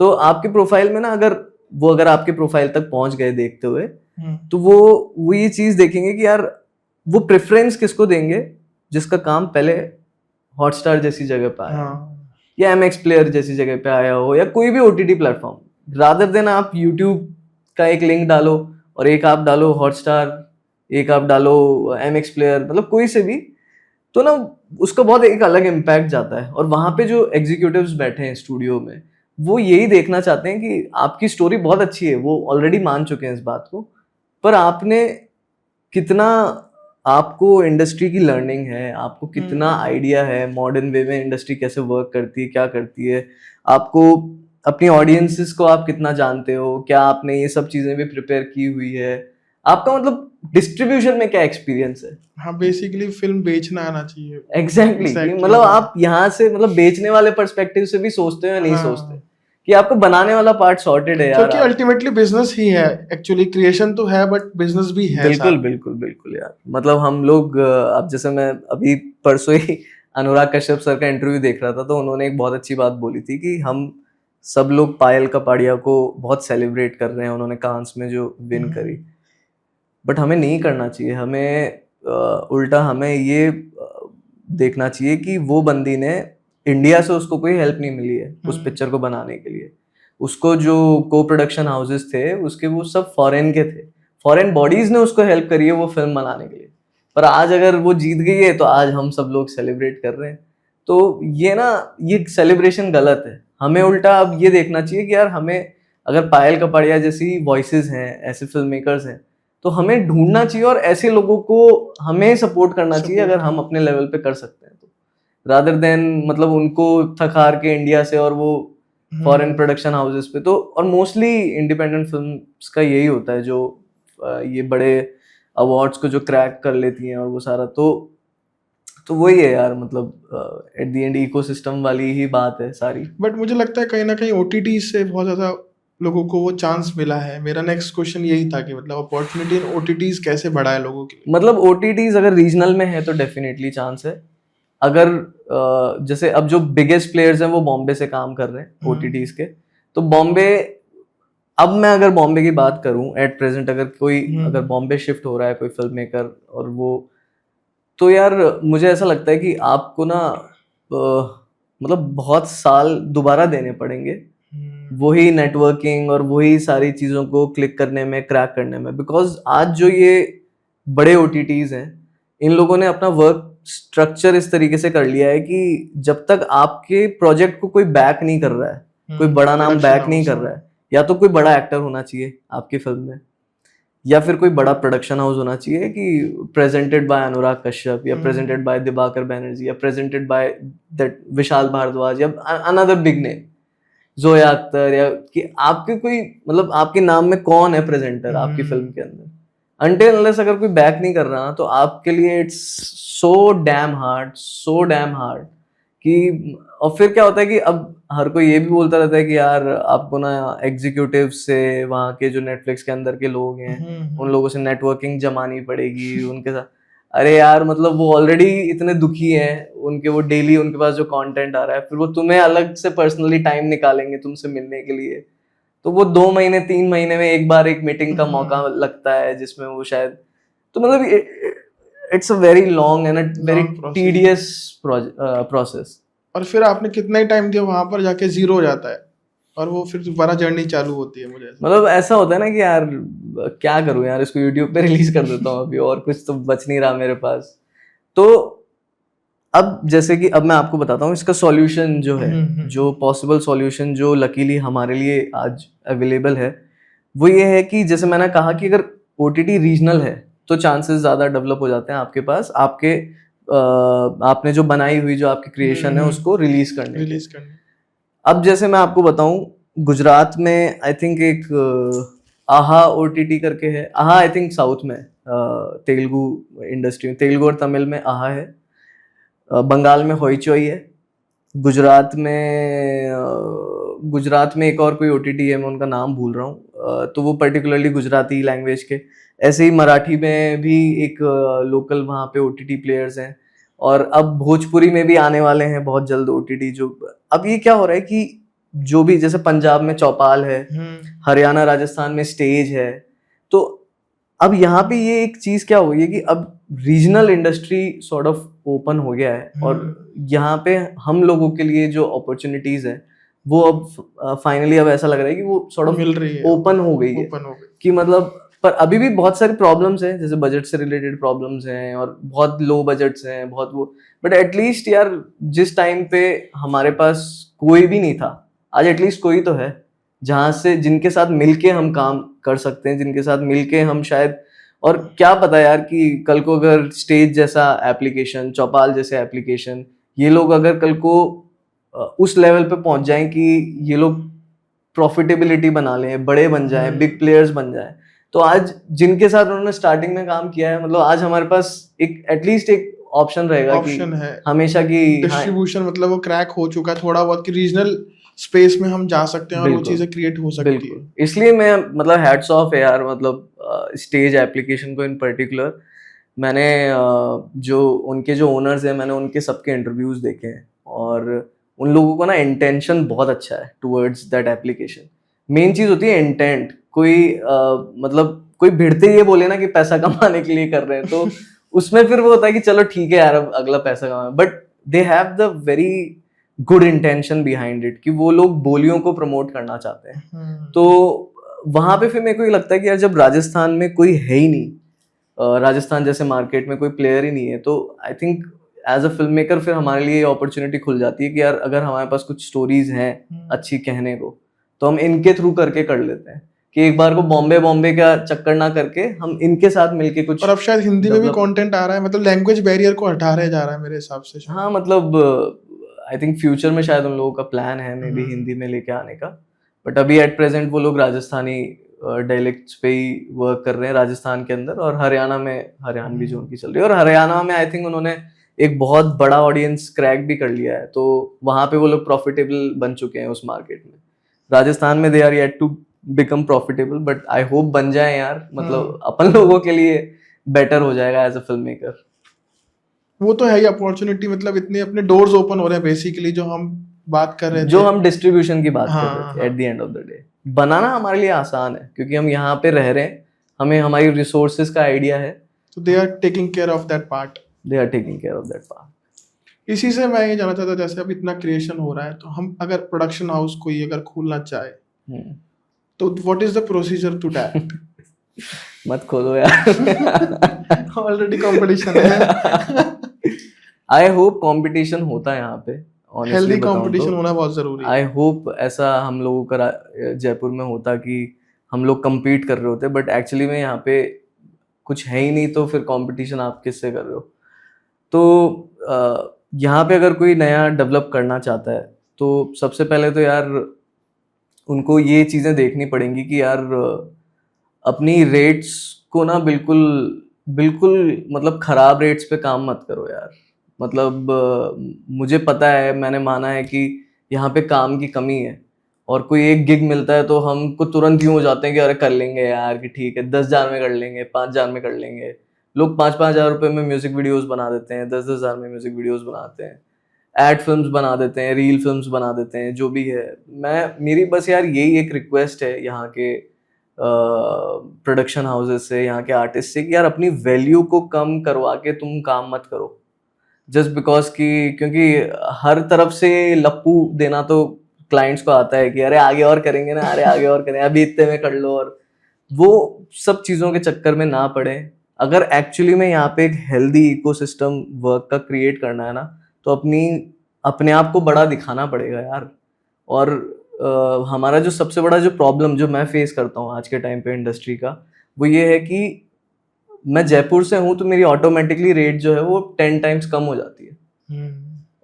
B: तो आपके प्रोफाइल में ना, अगर आपके प्रोफाइल तक पहुंच गए देखते हुए, तो वो ये चीज देखेंगे कि यार वो प्रेफरेंस किसको देंगे जिसका काम पहले हॉटस्टार जैसी जगह पे आया या MX प्लेयर जैसी जगह पे आया हो, या कोई भी OTT प्लेटफॉर्म, रादर देन आप यूट्यूब का एक लिंक डालो और एक आप डालो हॉटस्टार, एक आप डालो MX प्लेयर, मतलब कोई से भी, तो ना उसका बहुत एक अलग इम्पैक्ट जाता है। और वहां पे जो एग्जीक्यूटिव्स बैठे हैं स्टूडियो में, वो यही देखना चाहते हैं कि आपकी स्टोरी बहुत अच्छी है, वो ऑलरेडी मान चुके हैं इस बात को, पर आपने कितना, आपको इंडस्ट्री की लर्निंग है, आपको कितना आइडिया है मॉडर्न वे में इंडस्ट्री कैसे वर्क करती है, क्या करती है, आपको अपनी ऑडियंसेस को आप कितना जानते हो, क्या आपने ये सब चीजें भी प्रिपेयर की हुई है, आपका मतलब डिस्ट्रीब्यूशन में क्या एक्सपीरियंस है।
A: हाँ, बेसिकली फिल्म बेचना आना चाहिए।
B: एग्जैक्टली मतलब आप यहाँ से, मतलब बेचने वाले पर्सपेक्टिव से भी सोचते हो या नहीं सोचते कि आपको बनाने वाला पार्ट सॉर्टेड है यार,
A: क्योंकि अल्टीमेटली बिजनेस ही है, एक्चुअली क्रिएशन तो है बट बिजनेस भी है।
B: बिल्कुल बिल्कुल बिल्कुल यार। मतलब हम लोग, अब जैसे मैं अभी परसों ही अनुराग कश्यप सर का इंटरव्यू देख रहा था, तो उन्होंने एक बहुत अच्छी बात बोली थी कि हम सब लोग पायल कपाड़िया को बहुत सेलिब्रेट कर रहे हैं, उन्होंने कांस में जो विन करी, बट हमें नहीं करना चाहिए। हमें उल्टा हमें ये देखना चाहिए कि वो बंदी ने, इंडिया से उसको कोई हेल्प नहीं मिली है उस पिक्चर को बनाने के लिए, उसको जो को प्रोडक्शन हाउसेस थे उसके, वो सब फॉरेन के थे, फॉरेन बॉडीज ने उसको हेल्प करी है वो फिल्म बनाने के लिए। पर आज अगर वो जीत गई है तो आज हम सब लोग सेलिब्रेट कर रहे हैं। तो ये ना, ये सेलिब्रेशन गलत है। हमें उल्टा अब ये देखना चाहिए कि यार हमें, अगर पायल कपाड़िया जैसी वॉइसेस हैं, ऐसे फिल्म मेकर्स हैं, तो हमें ढूंढना चाहिए और ऐसे लोगों को हमें सपोर्ट करना चाहिए अगर हम अपने लेवल पे कर सकते हैं तो, रादर देन मतलब उनको थकार के इंडिया से और वो फॉरेन प्रोडक्शन हाउसेस पे। तो और मोस्टली इंडिपेंडेंट फिल्म्स का यही होता है, जो ये बड़े अवार्ड्स को जो क्रैक कर लेती हैं और वो सारा, तो वही है यार, मतलब एट द एंड इकोसिस्टम वाली ही बात है सारी।
A: बट मुझे लगता है कहीं ना कहीं OTT से बहुत ज़्यादा लोगों को वो चांस मिला है। मेरा नेक्स्ट क्वेश्चन यही था कि मतलब अपॉर्चुनिटी इन OTTs कैसे बढ़ाए लोगों के लिए।
B: मतलब OTTs अगर रीजनल में है तो डेफिनेटली चांस है। अगर जैसे अब जो बिगेस्ट प्लेयर्स हैं वो बॉम्बे से काम कर रहे हैं OTTs के, तो बॉम्बे, अब मैं अगर बॉम्बे की बात करूं एट प्रेजेंट, अगर कोई अगर बॉम्बे शिफ्ट हो रहा है कोई फिल्म मेकर और वो तो यार मुझे ऐसा लगता है कि आपको ना मतलब बहुत साल दोबारा देने पड़ेंगे वही नेटवर्किंग और वही सारी चीज़ों को क्लिक करने में, क्रैक करने में। बिकॉज आज जो ये बड़े OTTs हैं, इन लोगों ने अपना वर्क स्ट्रक्चर इस तरीके से कर लिया है कि जब तक आपके प्रोजेक्ट को कोई बैक नहीं कर रहा है, कोई बड़ा नाम बैक नहीं कर रहा है, या तो कोई बड़ा एक्टर होना चाहिए आपकी फिल्म में, या फिर कोई बड़ा प्रोडक्शन हाउस होना चाहिए कि प्रेजेंटेड बाय अनुराग कश्यप, या प्रेजेंटेड बाय दिबाकर बैनर्जी, या presented by that Vishal Bhardwaj, या another big name Zoya Akhtar, या कि आपके कोई मतलब आपके नाम में कौन है प्रेजेंटर आपकी फिल्म के अंदर। अनटिल अनलेस अगर कोई बैक नहीं कर रहा तो आपके लिए इट्स सो डैम हार्ड कि और फिर क्या होता है कि अब हर कोई ये भी बोलता रहता है कि यार आपको ना एग्जीक्यूटिव से, वहाँ के जो नेटफ्लिक्स के अंदर के लोग हैं उन लोगों से नेटवर्किंग जमानी पड़ेगी उनके साथ। अरे यार मतलब वो ऑलरेडी इतने दुखी हैं, उनके वो डेली उनके पास जो कंटेंट आ रहा है, फिर वो तुम्हें अलग से पर्सनली टाइम निकालेंगे तुमसे मिलने के लिए, तो वो 2 महीने 3 महीने में एक बार एक मीटिंग का मौका लगता है जिसमें वो शायद, तो मतलब it's a very long and a very tedious process.
A: और फिर आपने कितना ही टाइम दिया वहां पर जाके जीरो हो जाता है और वो फिर दोबारा जर्नी चालू होती है। मुझे
B: मतलब ऐसा होता है ना कि यार क्या करूं यार, इसको YouTube पे रिलीज कर देता हूँ अभी, और कुछ तो बच नहीं रहा मेरे पास। तो अब जैसे कि अब मैं आपको बताता हूँ इसका सॉल्यूशन जो है, जो पॉसिबल सॉल्यूशन जो लकीली हमारे लिए आज अवेलेबल है, वो ये है कि जैसे मैंने कहा कि अगर OTT रीजनल है तो चांसेस ज़्यादा डेवलप हो जाते हैं आपके पास, आपके आपने जो बनाई हुई जो आपकी क्रिएशन है उसको रिलीज करने। अब जैसे मैं आपको बताऊं, गुजरात में आई थिंक एक आहा OTT करके है। आहा आई थिंक साउथ में, तेलुगु इंडस्ट्री में, तेलुगु और तमिल में आहा है, बंगाल में होइचोई है, गुजरात में एक और कोई OTT है, मैं उनका नाम भूल रहा हूँ, तो वो पर्टिकुलरली गुजराती लैंग्वेज के। ऐसे ही मराठी में भी एक लोकल वहाँ पे OTT प्लेयर्स हैं, और अब भोजपुरी में भी आने वाले हैं बहुत जल्द OTT। जो अब ये क्या हो रहा है कि जो भी जैसे पंजाब में चौपाल है, हरियाणा राजस्थान में स्टेज है, तो अब यहाँ पे ये एक चीज क्या हो गई है कि अब regional industry sort of open हो गया है, और यहाँ पे हम लोगों के लिए जो अपॉर्चुनिटीज है वो अब फाइनली अब ऐसा लग रहा है कि वो सॉर्ट ऑफ
A: मिल रही है,
B: ओपन हो गई है कि मतलब, पर अभी भी बहुत सारे प्रॉब्लम्स हैं, जैसे बजट से रिलेटेड प्रॉब्लम्स हैं और बहुत लो बजट्स हैं बहुत वो, बट एटलीस्ट यार जिस टाइम पे हमारे पास कोई भी नहीं था, आज एटलीस्ट कोई तो है जहाँ से जिनके साथ मिलके हम काम कर सकते हैं, जिनके साथ मिलके हम शायद, और क्या पता यार कि कल को अगर स्टेज जैसा एप्लीकेशन, चौपाल जैसे एप्लीकेशन, ये लोग अगर कल को उस लेवल पे पहुंच जाएं कि ये लोग प्रॉफिटेबिलिटी बना लें, बड़े बन जाएं, बिग प्लेयर्स बन जाएं, तो आज जिनके साथ उन्होंने स्टार्टिंग में काम किया है, मतलब आज हमारे पास एक एटलीस्ट एक ऑप्शन रहेगा,
A: ऑप्शन है
B: हमेशा की
A: डिस्ट्रीब्यूशन, मतलब वो क्रैक हो चुका है थोड़ा बहुत कि रीजनल स्पेस में हम जा सकते हैं और वो चीजें क्रिएट हो सकती है।
B: इसलिए मैं मतलब हैट्स ऑफ है यार, मतलब स्टेज एप्लीकेशन को इन पर्टिकुलर। मैंने जो उनके जो ओनर्स हैं, मैंने उनके सबके इंटरव्यूज देखे हैं, और उन लोगों का ना इंटेंशन बहुत अच्छा है टुवर्ड्स दैट एप्लीकेशन। मेन चीज होती है इंटेंट। कोई मतलब कोई भिड़ते ये बोले ना कि पैसा कमाने के लिए कर रहे हैं, तो उसमें फिर वो होता है कि चलो ठीक है यार अब अगला पैसा कमाए, but they have the very good intention behind it कि वो लोग बोलियों को प्रमोट करना चाहते हैं। तो वहां पे फिर मेरे को ये लगता है कि यार जब राजस्थान में कोई है ही नहीं, राजस्थान जैसे मार्केट में कोई प्लेयर ही नहीं है, तो I think as a film maker फिर हमारे लिए ये अपॉर्चुनिटी खुल जाती है कि यार अगर हमारे पास कुछ स्टोरीज हैं अच्छी कहने को, तो हम इनके थ्रू करके कर लेते हैं कि एक बार को बॉम्बे का चक्कर ना करके हम इनके साथ मिलके कुछ।
A: और अब शायद हिंदी में भी कंटेंट आ रहा है, मतलब लैंग्वेज बैरियर को हटा रहे जा रहा है मेरे हिसाब से।
B: हाँ मतलब आई थिंक फ्यूचर में शायद उन लोगों का प्लान है मे बी हिंदी में लेके आने का, बट अभी एट प्रेजेंट वो लोग राजस्थानी डायलेक्ट्स पे ही वर्क कर रहे हैं राजस्थान के अंदर, और हरियाणा में हरियाणवी जो उनकी चल रही है, और हरियाणा में आई थिंक उन्होंने एक बहुत बड़ा ऑडियंस क्रैक भी कर लिया है, तो वहां पे वो लोग प्रॉफिटेबल बन चुके हैं उस मार्केट में। राजस्थान में they are yet to become profitable, but I hope बन जाए यार, मतलब अपन लोगों के लिए बेटर हो जाएगा एज अ फिल्म मेकर।
A: वो तो है ही अपॉर्चुनिटी, मतलब इतने अपने डोर्स ओपन हो रहे हैं बेसिकली, जो हम बात कर रहे थे,
B: जो हम डिस्ट्रीब्यूशन की बात कर रहे थे। At the end of the day बनाना हमारे लिए आसान है क्योंकि हम यहाँ पे रह रहे हैं, हमें हमारी रिसोर्सेज का आइडिया है,
A: तो they are taking care of that part.
B: They are taking care of that part.
A: इसी से मैं ये जानना चाहता, जैसे अब इतना क्रिएशन हो रहा है, तो हम अगर प्रोडक्शन हाउस कोई अगर खोलना चाहे तो what is the procedure to that?
B: मत खोलो यार।
A: ऑलरेडी कंपटीशन है।
B: आई होप कंपटीशन होता है यहाँ पे, honestly
A: हेल्दी
B: बताऊं
A: कंपटीशन
B: तो
A: होना बहुत जरूरी है।
B: आई होप ऐसा हम लोगों का जयपुर में होता कि हम लोग compete कर रहे होते, बट एक्चुअली में यहाँ पे कुछ है ही नहीं, तो फिर कंपटीशन आप किससे कर रहे हो? तो यहाँ पे अगर कोई नया डेवलप करना चाहता है तो सबसे पहले तो यार उनको ये चीज़ें देखनी पड़ेंगी कि यार अपनी रेट्स को ना बिल्कुल बिल्कुल मतलब ख़राब रेट्स पे काम मत करो यार। मतलब मुझे पता है, मैंने माना है कि यहाँ पे काम की कमी है, और कोई एक गिग मिलता है तो हमको तुरंत यूँ हो जाते हैं कि अरे कर लेंगे यार, कि ठीक है 10,000 में कर लेंगे, 5,000 में कर लेंगे। लोग 5-5 हज़ार रुपये में म्यूज़िक वीडियोज़ बना देते हैं, 10-10 हज़ार में म्यूज़िक वीडियोज़ बनाते हैं, एड फिल्म्स बना देते हैं, रील फिल्म्स बना देते हैं, जो भी है। मेरी बस यार यही एक रिक्वेस्ट है यहाँ के प्रोडक्शन हाउसेस से, यहाँ के आर्टिस्ट से, कि यार अपनी वैल्यू को कम करवा के तुम काम मत करो जस्ट बिकॉज कि, क्योंकि हर तरफ से लप्पू देना तो क्लाइंट्स को आता है कि अरे आगे और करेंगे ना, अरे आगे और करेंगे, अभी इतने में कर लो, और वो सब चीज़ों के चक्कर में ना पड़े। अगर एक्चुअली में यहाँ पे एक हेल्दी इकोसिस्टम वर्क का क्रिएट करना है ना, तो अपने आप को बड़ा दिखाना पड़ेगा यार। और हमारा जो सबसे बड़ा जो प्रॉब्लम जो मैं फेस करता हूँ आज के टाइम पे इंडस्ट्री का, वो ये है कि मैं जयपुर से हूँ तो मेरी ऑटोमेटिकली रेट जो है वो 10 टाइम्स कम हो जाती है।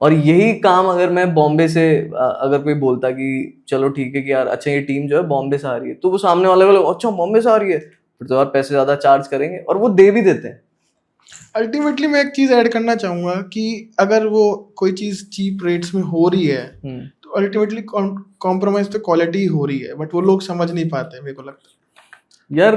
B: और यही काम अगर मैं बॉम्बे से अगर कोई बोलता कि चलो ठीक है कि यार अच्छा ये टीम जो है बॉम्बे से आ रही है, तो वो सामने वाले को लगा अच्छा बॉम्बे से आ रही है, फिर तो यार पैसे ज़्यादा चार्ज करेंगे, और वो दे भी देते हैं।
A: अल्टीमेटली मैं एक चीज ऐड करना चाहूंगा कि अगर वो कोई चीज चीप रेट्स में हो रही है तो अल्टीमेटली कॉम्प्रोमाइज तो क्वालिटी हो रही है, बट वो लोग समझ नहीं पाते, मेरे को लगता है
B: यार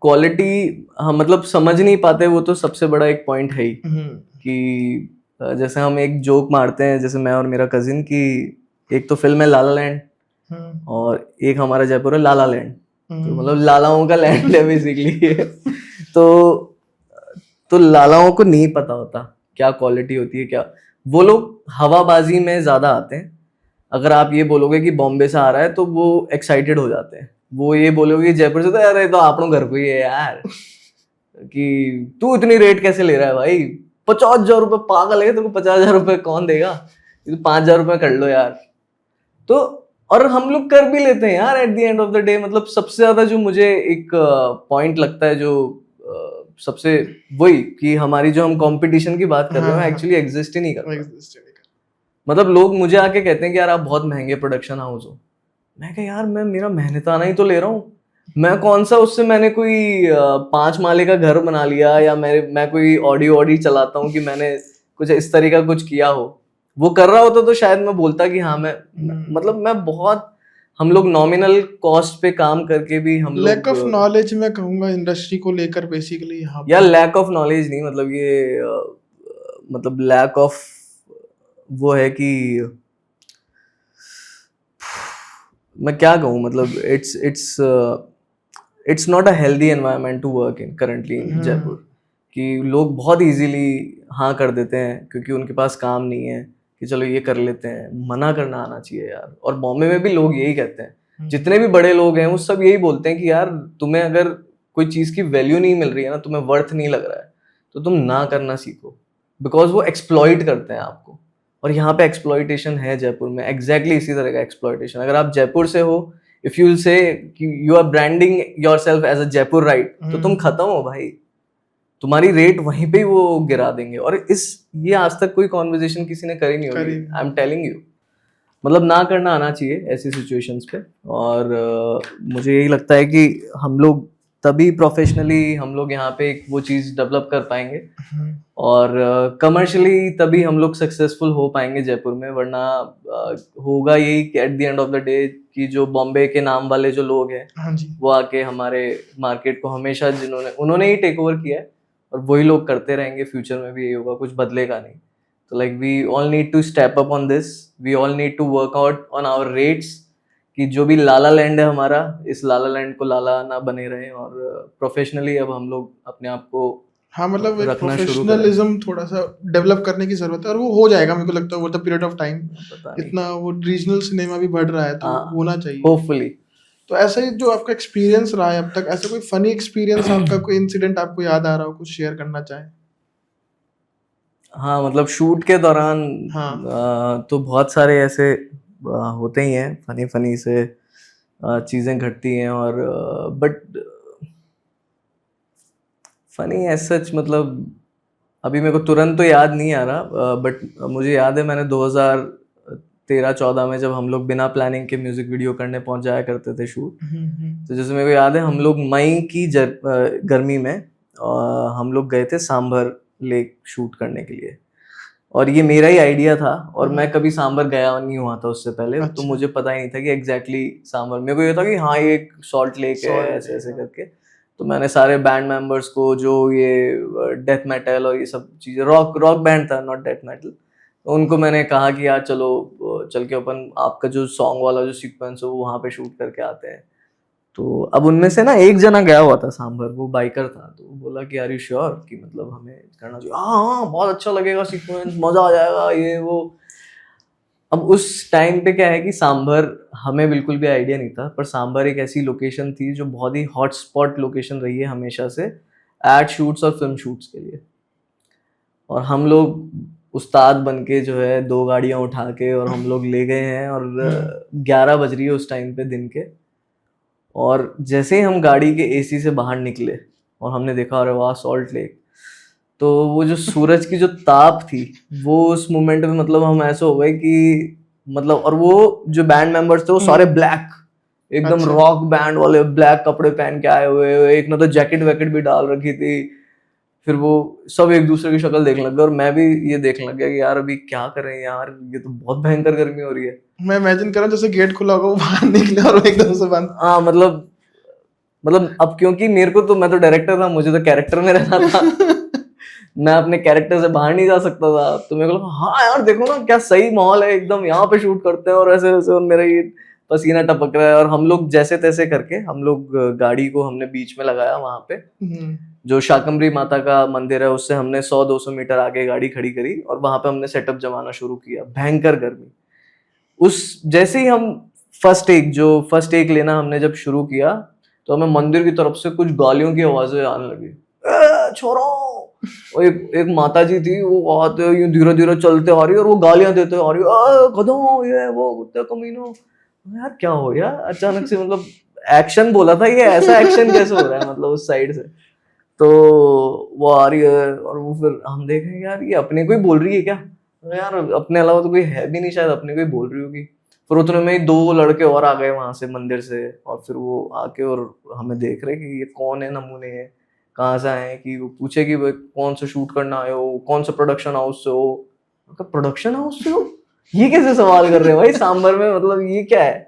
B: क्वालिटी, हाँ मतलब समझ नहीं पाते, वो तो सबसे बड़ा एक पॉइंट है ही। कि जैसे हम एक जोक मारते हैं, जैसे मैं और मेरा कजिन, कि एक तो फिल्म है लाला लैंड और एक हमारा जयपुर है लाला लैंड, तो मतलब लालाओं का लैंड है बेसिकली। तो लालाओं को नहीं पता होता क्या क्वालिटी होती है, क्या वो लोग हवाबाजी में ज्यादा आते हैं। अगर आप ये बोलोगे कि बॉम्बे से आ रहा है तो वो एक्साइटेड हो जाते हैं, वो ये बोलोगे जयपुर से, तो यार ये तो आपनों घर को ही है यार, कि तू इतनी रेट कैसे ले रहा है भाई, 50,000 रुपये पागल है, तेरे को 50,000 रुपये कौन देगा, ये तो 5,000 रुपये कर लो यार। तो और हम लोग कर भी लेते हैं यार eight the end of the day. मतलब सबसे ज्यादा जो मुझे एक पॉइंट लगता है, जो सबसे वही कि हमारी जो हम कंपटीशन की बात कर रहे हैं एक्चुअली एग्जिस्ट ही नहीं करता। मतलब लोग मुझे आके कहते हैं कि यार आप बहुत महंगे प्रोडक्शन हाउस हो। मैं कहा यार मैं मेरा मेहनताना ही तो ले रहा हूँ, मैं कौन सा उससे मैंने कोई 5 माले का घर बना लिया, या मैं कोई ऑडी चलाता हूँ कि मैंने कुछ इस तरह का कुछ किया हो। वो कर रहा होता तो शायद मैं बोलता कि हाँ मतलब मैं बहुत, हम लोग नॉमिनल कॉस्ट पे काम करके भी हम लोग
A: लैक ऑफ नॉलेज मैं कहूंगा इंडस्ट्री को लेकर बेसिकली यहाँ
B: या लैक ऑफ नॉलेज नहीं, मतलब ये मतलब लैक ऑफ वो है कि मैं क्या कहूँ, मतलब it's not a healthy environment to work in currently in Jaipur. कि लोग बहुत इजीली हाँ कर देते हैं क्योंकि उनके पास काम नहीं है, कि चलो ये कर लेते हैं। मना करना आना चाहिए यार। और बॉम्बे में भी लोग यही कहते हैं, जितने भी बड़े लोग हैं वो सब यही बोलते हैं कि यार तुम्हें अगर कोई चीज़ की वैल्यू नहीं मिल रही है ना, तुम्हें वर्थ नहीं लग रहा है, तो तुम ना करना सीखो, बिकॉज वो एक्सप्लॉइट करते हैं आपको। और यहाँ पे एक्सप्लॉइटेशन है जयपुर में, एग्जैक्टली इसी तरह का एक्सप्लॉइटेशन। अगर आप जयपुर से हो, if you say you are branding yourself as a Jaipur right, तो तुम खत्म हो भाई, तुम्हारी रेट वहीं पे ही वो गिरा देंगे। और ये आज तक कोई कॉन्वर्जेशन किसी ने करी नहीं होगी, आई एम टेलिंग यू। मतलब ना करना आना चाहिए ऐसी सिचुएशंस पे। और मुझे यही लगता है कि हम लोग तभी प्रोफेशनली हम लोग यहाँ पे एक वो चीज़ डेवलप कर पाएंगे, और कमर्शियली तभी हम लोग सक्सेसफुल हो पाएंगे जयपुर में। वरना होगा यही कि eight the end of the day कि जो बॉम्बे के नाम वाले जो लोग हैं वो आके हमारे मार्केट को हमेशा उन्होंने ही टेक ओवर किया है, और वही लोग करते रहेंगे। फ्यूचर में भी यही होगा, कुछ बदलेगा नहीं। तो like we all need to step up on this, we all need to work out on our rates, कि जो भी लाला लैंड है हमारा, इस लाला लैंड को लाला ना बने रहे। और प्रोफेशनली अब हम लोग अपने आप को
A: हाँ मतलब एक
B: रखना शुरू करें।
A: प्रोफेशनलिज्म थोड़ा सा डेवलप करने की जरूरत है, और वो हो जाएगा मेरे को लगता है over the period of time.
B: पता नहीं,
A: इतना वो रीजनल सिनेमा भी बढ़ रहा है तो
B: हाँ,
A: होना चाहिए।
B: होपफुली।
A: तो ऐसा ही जो आपका एक्सपीरियंस रहा है अब तक, ऐसा कोई फनी एक्सपीरियंस आपका, कोई इंसिडेंट आपको याद आ रहा हो, कुछ शेयर करना चाहें?
B: हाँ मतलब शूट के दौरान
A: हाँ।
B: तो बहुत सारे ऐसे होते ही हैं, फनी फनी से चीज़ें घटती हैं, और बट फनी एज सच मतलब अभी मेरे को तुरंत तो याद नहीं आ रहा, बट मुझे याद है मैंने 2013-14 में जब हम लोग बिना प्लानिंग के म्यूजिक वीडियो करने पहुंच जाया करते थे शूट, तो जैसे मेरे को याद है हम लोग मई की गर्मी में हम लोग गए थे सांभर लेक शूट करने के लिए, और ये मेरा ही आइडिया था, और मैं कभी सांभर गया नहीं हुआ था उससे पहले, तो
A: अच्छा।
B: मुझे पता ही नहीं था कि एग्जैक्टली सांभर, मेरे को ये था कि हाँ ये एक सॉल्ट लेक है,
A: Salt
B: ऐसे
A: lake,
B: ऐसे
A: हाँ।
B: करके। तो मैंने सारे बैंड मेंबर्स को, जो ये डेथ मेटल और ये सब चीजें, रॉक रॉक बैंड था नॉट डेथ मेटल, तो उनको मैंने कहा कि यार चलो चल के अपन आपका जो सॉन्ग वाला जो सीक्वेंस हो वो वहाँ पे शूट करके आते हैं। तो अब उनमें से ना एक जना गया हुआ था सांभर, वो बाइकर था, तो वो बोला कि आर यू श्योर कि मतलब हमें करना चाहिए? हाँ हाँ बहुत अच्छा लगेगा सीक्वेंस, मजा आ जाएगा ये वो। अब उस टाइम पे क्या है कि सांभर हमें बिल्कुल भी आइडिया नहीं था, पर सांभर एक ऐसी लोकेशन थी जो बहुत ही हॉट स्पॉट लोकेशन रही है हमेशा से एड शूट्स और फिल्म शूट्स के लिए। और हम लोग उस्ताद बन के जो है 2 गाड़ियां उठा के और हम लोग ले गए हैं, और 11 बज रही है उस टाइम पे दिन के, और जैसे ही हम गाड़ी के एसी से बाहर निकले और हमने देखा अरे वाह सॉल्ट लेक, तो वो जो सूरज की जो ताप थी वो उस मोमेंट में मतलब हम ऐसे हो गए कि मतलब, और वो जो बैंड मेंबर्स थे वो सारे ब्लैक, एकदम
A: अच्छा।
B: रॉक बैंड वाले ब्लैक कपड़े पहन के आए हुए, एक ने तो जैकेट वैकेट भी डाल रखी थी। फिर वो सब एक दूसरे की शक्ल देखने लग गए, और मैं भी ये देखने लग गया कि यार अभी क्या करें यार, ये तो बहुत भयंकर गर्मी हो रही है।
A: मैं इमेजिन कर रहा हूँ जैसे गेट खुला होगा, वो बाहर निकले और वो एकदम से बंद।
B: हाँ मतलब अब क्योंकि मेरे को तो, मैं तो डायरेक्टर था, मुझे तो कैरेक्टर में रहना था मैं अपने कैरेक्टर से बाहर नहीं जा सकता था, तो मेरे को लगा हाँ यार देखो ना क्या सही माहौल है एकदम, यहाँ पे शूट करते हैं और ऐसे वैसे, और मेरा ये पसीना टपक रहा है, और हम लोग जैसे तैसे करके हम लोग गाड़ी को हमने बीच में लगाया वहां पे, जो शाकंभरी माता का मंदिर है उससे हमने 100-200 मीटर आगे गाड़ी खड़ी करी, और वहां पे हमने सेटअप जमाना शुरू किया। भयंकर गर्मी, उस जैसे ही हम फर्स्ट टेक लेना हमने जब शुरू किया, तो हमें मंदिर की तरफ से कुछ गालियों की आवाजें आने लगी, छोरो। और एक माता जी थी, वो आते यूं धीरे धीरे चलते आ रही है और वो गालियां देते आ रही है, गधों ये वो कुत्ते कमीनों। यार क्या हो गया अचानक से, मतलब एक्शन बोला था, ये ऐसा एक्शन कैसे हो रहा है मतलब उस साइड से। तो वो आ रही है और वो फिर हम देख रहे हैं यार ये अपने को ही बोल रही है क्या, यार अपने अलावा तो कोई है भी नहीं, शायद अपने को ही बोल रही होगी। फिर उतने में ही 2 लड़के और आ गए वहां से मंदिर से, और फिर वो आके और हमें देख रहे कि ये कौन है, नमूने हैं, कहाँ से आए हैं, कि वो पूछे कि भाई कौन सा शूट करना आए हो, कौन सा प्रोडक्शन हाउस से हो। प्रोडक्शन हाउस से हो, ये कैसे सवाल कर रहे हैं भाई सांबर में, मतलब ये क्या है।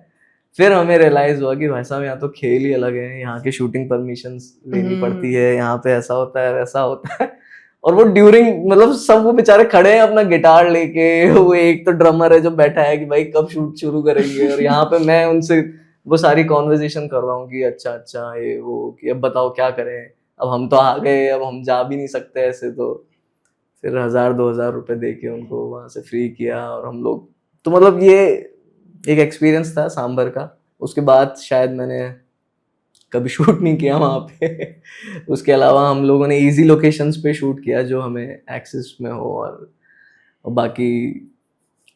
B: फिर हमें रियलाइज हुआ कि भाई साहब यहाँ तो खेल ही अलग है, यहाँ की शूटिंग परमिशंस लेनी पड़ती है, यहाँ पे ऐसा होता है वैसा होता है। और वो ड्यूरिंग मतलब सब वो बेचारे खड़े हैं अपना गिटार लेके, वो एक तो ड्रमर है जो बैठा है कि भाई कब शूट शुरू करेंगे, और यहाँ पे मैं उनसे वो सारी कॉन्वर्जेशन कर रहा हूँ कि अच्छा अच्छा ये वो, कि अब बताओ क्या करें, अब हम तो आ गए, अब हम जा भी नहीं सकते ऐसे। तो फिर 1000-2000 रुपए दे के उनको वहां से फ्री किया, और हम लोग, तो मतलब ये एक एक्सपीरियंस था सांबर का। उसके बाद शायद मैंने कभी शूट नहीं किया वहां पे उसके अलावा हम लोगों ने इजी लोकेशंस पे शूट किया जो हमें एक्सेस में हो, और बाकी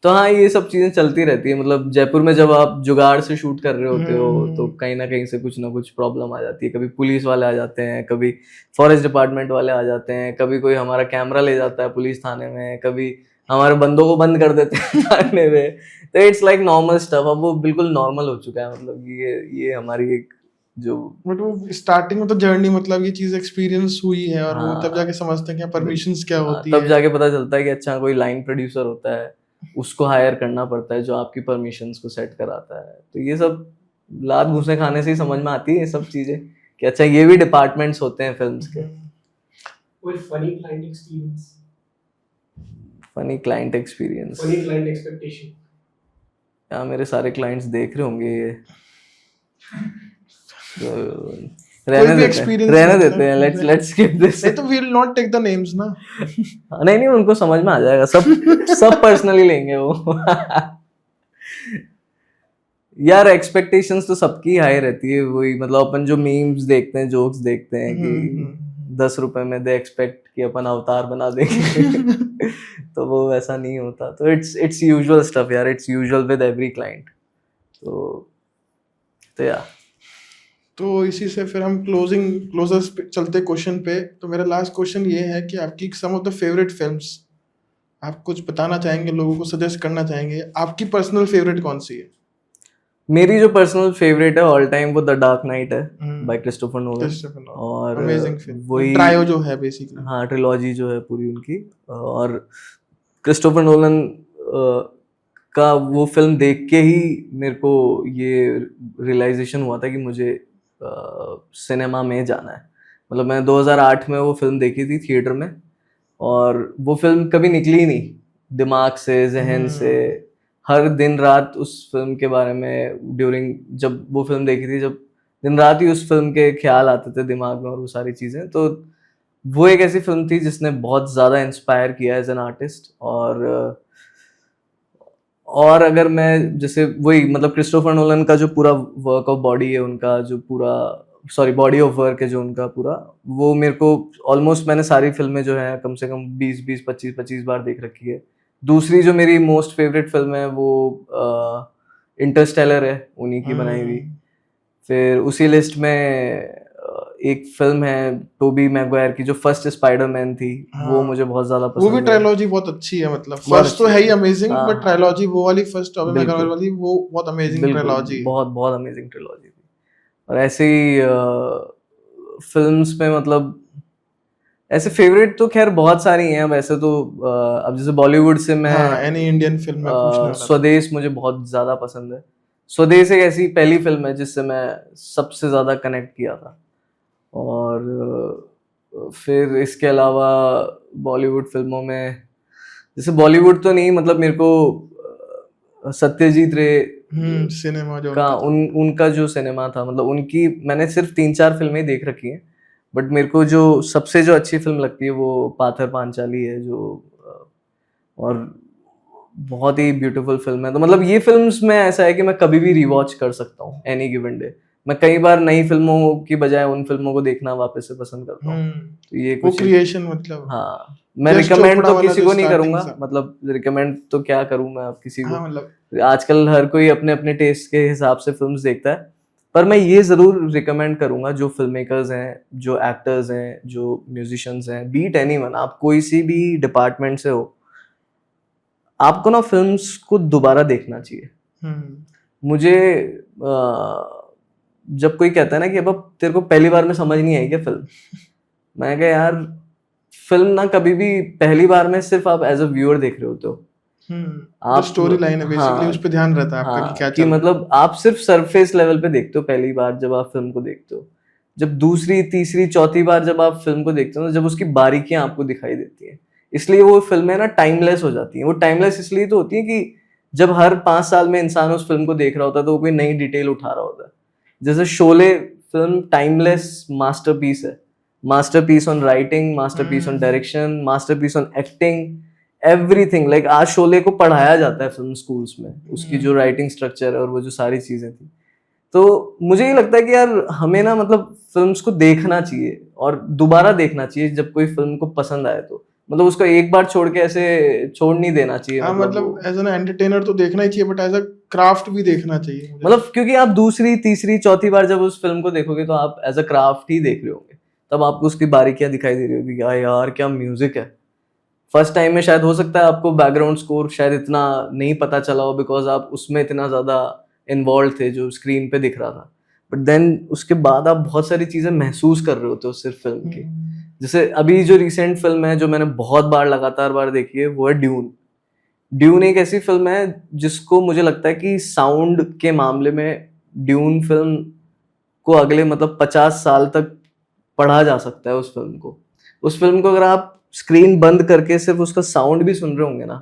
B: तो हाँ ये सब चीजें चलती रहती है। मतलब जयपुर में जब आप जुगाड़ से शूट कर रहे होते हो तो कहीं ना कहीं से कुछ ना कुछ प्रॉब्लम आ जाती है, कभी पुलिस वाले आ जाते हैं, कभी फॉरेस्ट डिपार्टमेंट वाले आ जाते हैं, कभी कोई हमारा कैमरा ले जाता है पुलिस थाने में, कभी हमारे बंदों को बंद कर देते हैं थाने में। तो इट्स लाइक नॉर्मल स्टफ, अब वो बिल्कुल नॉर्मल हो चुका है। मतलब ये हमारी एक जो,
A: बट वो स्टार्टिंग में तो जर्नी, मतलब ये चीज एक्सपीरियंस हुई है, और वो तब जाके
B: हाँ
A: समझते हैं कि परमिशंस क्या होती
B: तब
A: है।
B: जाके पता चलता है कि अच्छा कोई लाइन प्रोड्यूसर होता है, उसको हायर करना पड़ता है जो आपकी परमिशंस को सेट कराता है। तो ये सब लात घुसे खाने से ही समझ में आती है ये सब चीजें, कि अच्छा ये भी डिपार्टमेंट्स होते हैं फिल्म्स के।
C: कोई funny client experience,
B: funny client experience,
C: funny client expectation.
B: क्या मेरे सारे क्लाइंट्स देख रहे होंगे ये, तो
A: कोई भी experience
B: रहने
A: मतलब-
B: देते हैं, लेट्स स्किप दिस।
A: नहीं तो we will not take the names ना।
B: नहीं नहीं, उनको समझ में आ जाएगा, सब पर्सनली लेंगे वो। यार एक्सपेक्टेशंस तो सबकी हाई रहती है, वही मतलब अपन जो मीम्स देखते हैं, जोक्स देखते हैं कि 10 रुपए में दे एक्सपेक्ट कि अपन अवतार बना देंगे। तो वो वैसा नहीं होता, तो इट्स यूजुअल स्टफ यार, it's usual with every client. तो या
A: तो इसी से फिर हम क्लोजर्स पे चलते क्वेश्चन पे। तो मेरा लास्ट क्वेश्चन ये है कि आपकी सम ऑफ द फेवरेट फिल्म्स आप कुछ बताना चाहेंगे, लोगों को सजेस्ट करना चाहेंगे, आपकी पर्सनल फेवरेट कौन सी है?
B: मेरी जो पर्सनल फेवरेट है ऑल टाइम वो द डार्क नाइट है, bye Christopher Nolan.
A: Christopher Nolan,
B: और
A: अमेजिंग फिल्म,
B: वही
A: ट्रायो जो है बेसिकली।
B: हाँ, ट्रिलॉजी जो है पूरी उनकी। और क्रिस्टोफर नोलन का वो फिल्म देख के ही मेरे को ये रियलाइजेशन हुआ था कि मुझे सिनेमा में जाना है। मतलब मैंने 2008 में वो फिल्म देखी थी थिएटर में, और वो फिल्म कभी निकली ही नहीं दिमाग से, जहन से। हर दिन रात उस फिल्म के बारे में जब वो फिल्म देखी थी, जब दिन रात ही उस फिल्म के ख्याल आते थे दिमाग में और वो सारी चीज़ें। तो वो एक ऐसी फिल्म थी जिसने बहुत ज़्यादा इंस्पायर किया एज एन आर्टिस्ट। और अगर मैं जैसे वही मतलब क्रिस्टोफर नोलन का जो पूरा वर्क ऑफ बॉडी है उनका, जो पूरा बॉडी ऑफ वर्क है जो उनका पूरा, वो मेरे को ऑलमोस्ट मैंने सारी फिल्में जो है कम से कम 25 बार देख रखी है। दूसरी जो मेरी मोस्ट फेवरेट फिल्म है वो इंटरस्टेलर है, उन्हीं की बनाई हुई। फिर उसी लिस्ट में एक फिल्म है टोबी मैगवायर की जो फर्स्ट स्पाइडरमैन थी, वो मुझे बहुत ज्यादा पसंद
A: वो भी
B: है।
A: ट्रायलॉजी बहुत अच्छी है, मतलब
B: बहुत
A: फर्स्ट तो
B: अच्छी
A: है ही
B: है।
A: अमेजिंग,
B: हाँ,
A: बट ट्रायलॉजी वो वाली फर्स्ट टोबी मैगवायर
B: बिल्कुल।
A: वाली वो बहुत अमेजिंग
B: बिल्कुल,
A: ट्रायलॉजी।
B: बहुत बहुत अमेजिंग ट्रिलॉजी थी। और ऐसे ही फिल्म्स में मतलब ऐसे फेवरेट तो खैर बहुत सारी हैं वैसे तो। अब जैसे बॉलीवुड से मैं
A: हाँ, एनी इंडियन फिल्म में पूछने वाला था।
B: स्वदेश मुझे बहुत ज्यादा पसंद है। स्वदेश एक ऐसी पहली फिल्म है जिससे मैं सबसे ज्यादा कनेक्ट किया था। और फिर इसके अलावा बॉलीवुड फिल्मों में, जैसे बॉलीवुड तो नहीं, मतलब मेरे को सत्यजीत रे
A: सिनेमा जो
B: का
A: उनका था।
B: उनका जो सिनेमा था, मतलब उनकी मैंने सिर्फ 3-4 फिल्में देख रखी हैं, बट मेरे को जो सबसे जो अच्छी फिल्म लगती है वो पाथर पांचाली है, जो और बहुत ही ब्यूटीफुल फिल्म है। तो मतलब ये फिल्म्स में ऐसा है कि मैं कभी भी रिवॉच कर सकता हूँ एनी गिवन डे। मैं कई बार नई फिल्मों की बजाय उन फिल्मों को देखना वापस से पसंद करता हूँ। तो ये
A: वो
B: कुछ
A: क्रिएशन मतलब।
B: हाँ, मैं
A: यश
B: रिकमेंड
A: चोपड़ा
B: तो
A: वाला
B: किसी
A: जो
B: को नहीं
A: starting
B: करूंगा,
A: सा।
B: मतलब रिकमेंड तो क्या करूं मैं अब किसी को।
A: हाँ मतलब
B: आजकल हर कोई अपने अपने टेस्ट के हिसाब से फिल्म्स देखता है, पर मैं ये जरूर रिकमेंड करूंगा जो फिल्म मेकर्स हैं, जो एक्टर्स हैं, जो म्यूजिशियंस हैं, बीट एनीवन, आप कोई सी भी डिपार्टमेंट से हो, आपको ना फिल्म्स को दोबारा देखना चाहिए। मुझे जब कोई कहता है ना कि अब तेरे को पहली बार में समझ नहीं आई क्या फिल्म, मैं कहा यार फिल्म ना कभी भी पहली बार में सिर्फ आप एज अ व्यूअर देख रहे होते हो।
A: आप स्टोरी लाइन है बेसिकली, उस पे ध्यान रहता है आपका कि क्या
B: कि
A: चल रहा है।
B: मतलब आप सिर्फ सरफेस लेवल पे देखते हो पहली बार जब आप फिल्म को देखते हो। जब दूसरी तीसरी चौथी बार जब आप फिल्म को देखते हो, जब उसकी बारीकियां आपको दिखाई देती है, इसलिए वो फिल्में ना टाइमलेस हो जाती हैं। वो टाइमलेस इसलिए तो होती है कि जब हर 5 साल में इंसान उस फिल्म को देख रहा होता है तो वो कोई नई डिटेल उठा रहा होता है। जैसे शोले फिल्म टाइमलेस मास्टरपीस है, masterpiece on writing, masterpiece on direction, masterpiece on acting, everything. Like आज शोले को पढ़ाया जाता है फिल्म स्कूल्स में, उसकी जो राइटिंग स्ट्रक्चर है और वो जो सारी चीजें थी। तो मुझे ये लगता है कि यार हमें ना मतलब फिल्म्स को देखना चाहिए और दोबारा देखना चाहिए जब कोई फिल्म को पसंद आए तो। मतलब उसको एक बार छोड़ के ऐसे छोड़ नहीं देना चाहिए।
A: हाँ मतलब एज एन एंटरटेनर तो देखना ही चाहिए, बट एज अ क्राफ्ट भी देखना चाहिए मुझे।
B: मतलब क्योंकि आप दूसरी तीसरी चौथी बार जब उस फिल्म को देखोगे तो आप एज अ क्राफ्ट ही देख रहे होंगे, तब आपको उसकी बारीकियां दिखाई दे रही होगी, यार क्या म्यूजिक है। फर्स्ट टाइम में शायद हो सकता है आपको बैकग्राउंड स्कोर शायद इतना नहीं पता चला हो, बिकॉज आप उसमें इतना ज्यादा इन्वॉल्व थे जो स्क्रीन पे दिख रहा था। बट देन उसके बाद आप बहुत सारी चीजें महसूस कर रहे होते हो सिर्फ फिल्म की। जैसे अभी जो रिसेंट फिल्म है जो मैंने बहुत बार लगातार बार देखी है वो है ड्यून। ड्यून एक ऐसी फिल्म है जिसको मुझे लगता है कि साउंड के मामले में ड्यून फिल्म को अगले मतलब 50 साल तक पढ़ा जा सकता है। उस फिल्म को अगर आप स्क्रीन बंद करके सिर्फ उसका साउंड भी सुन रहे होंगे ना,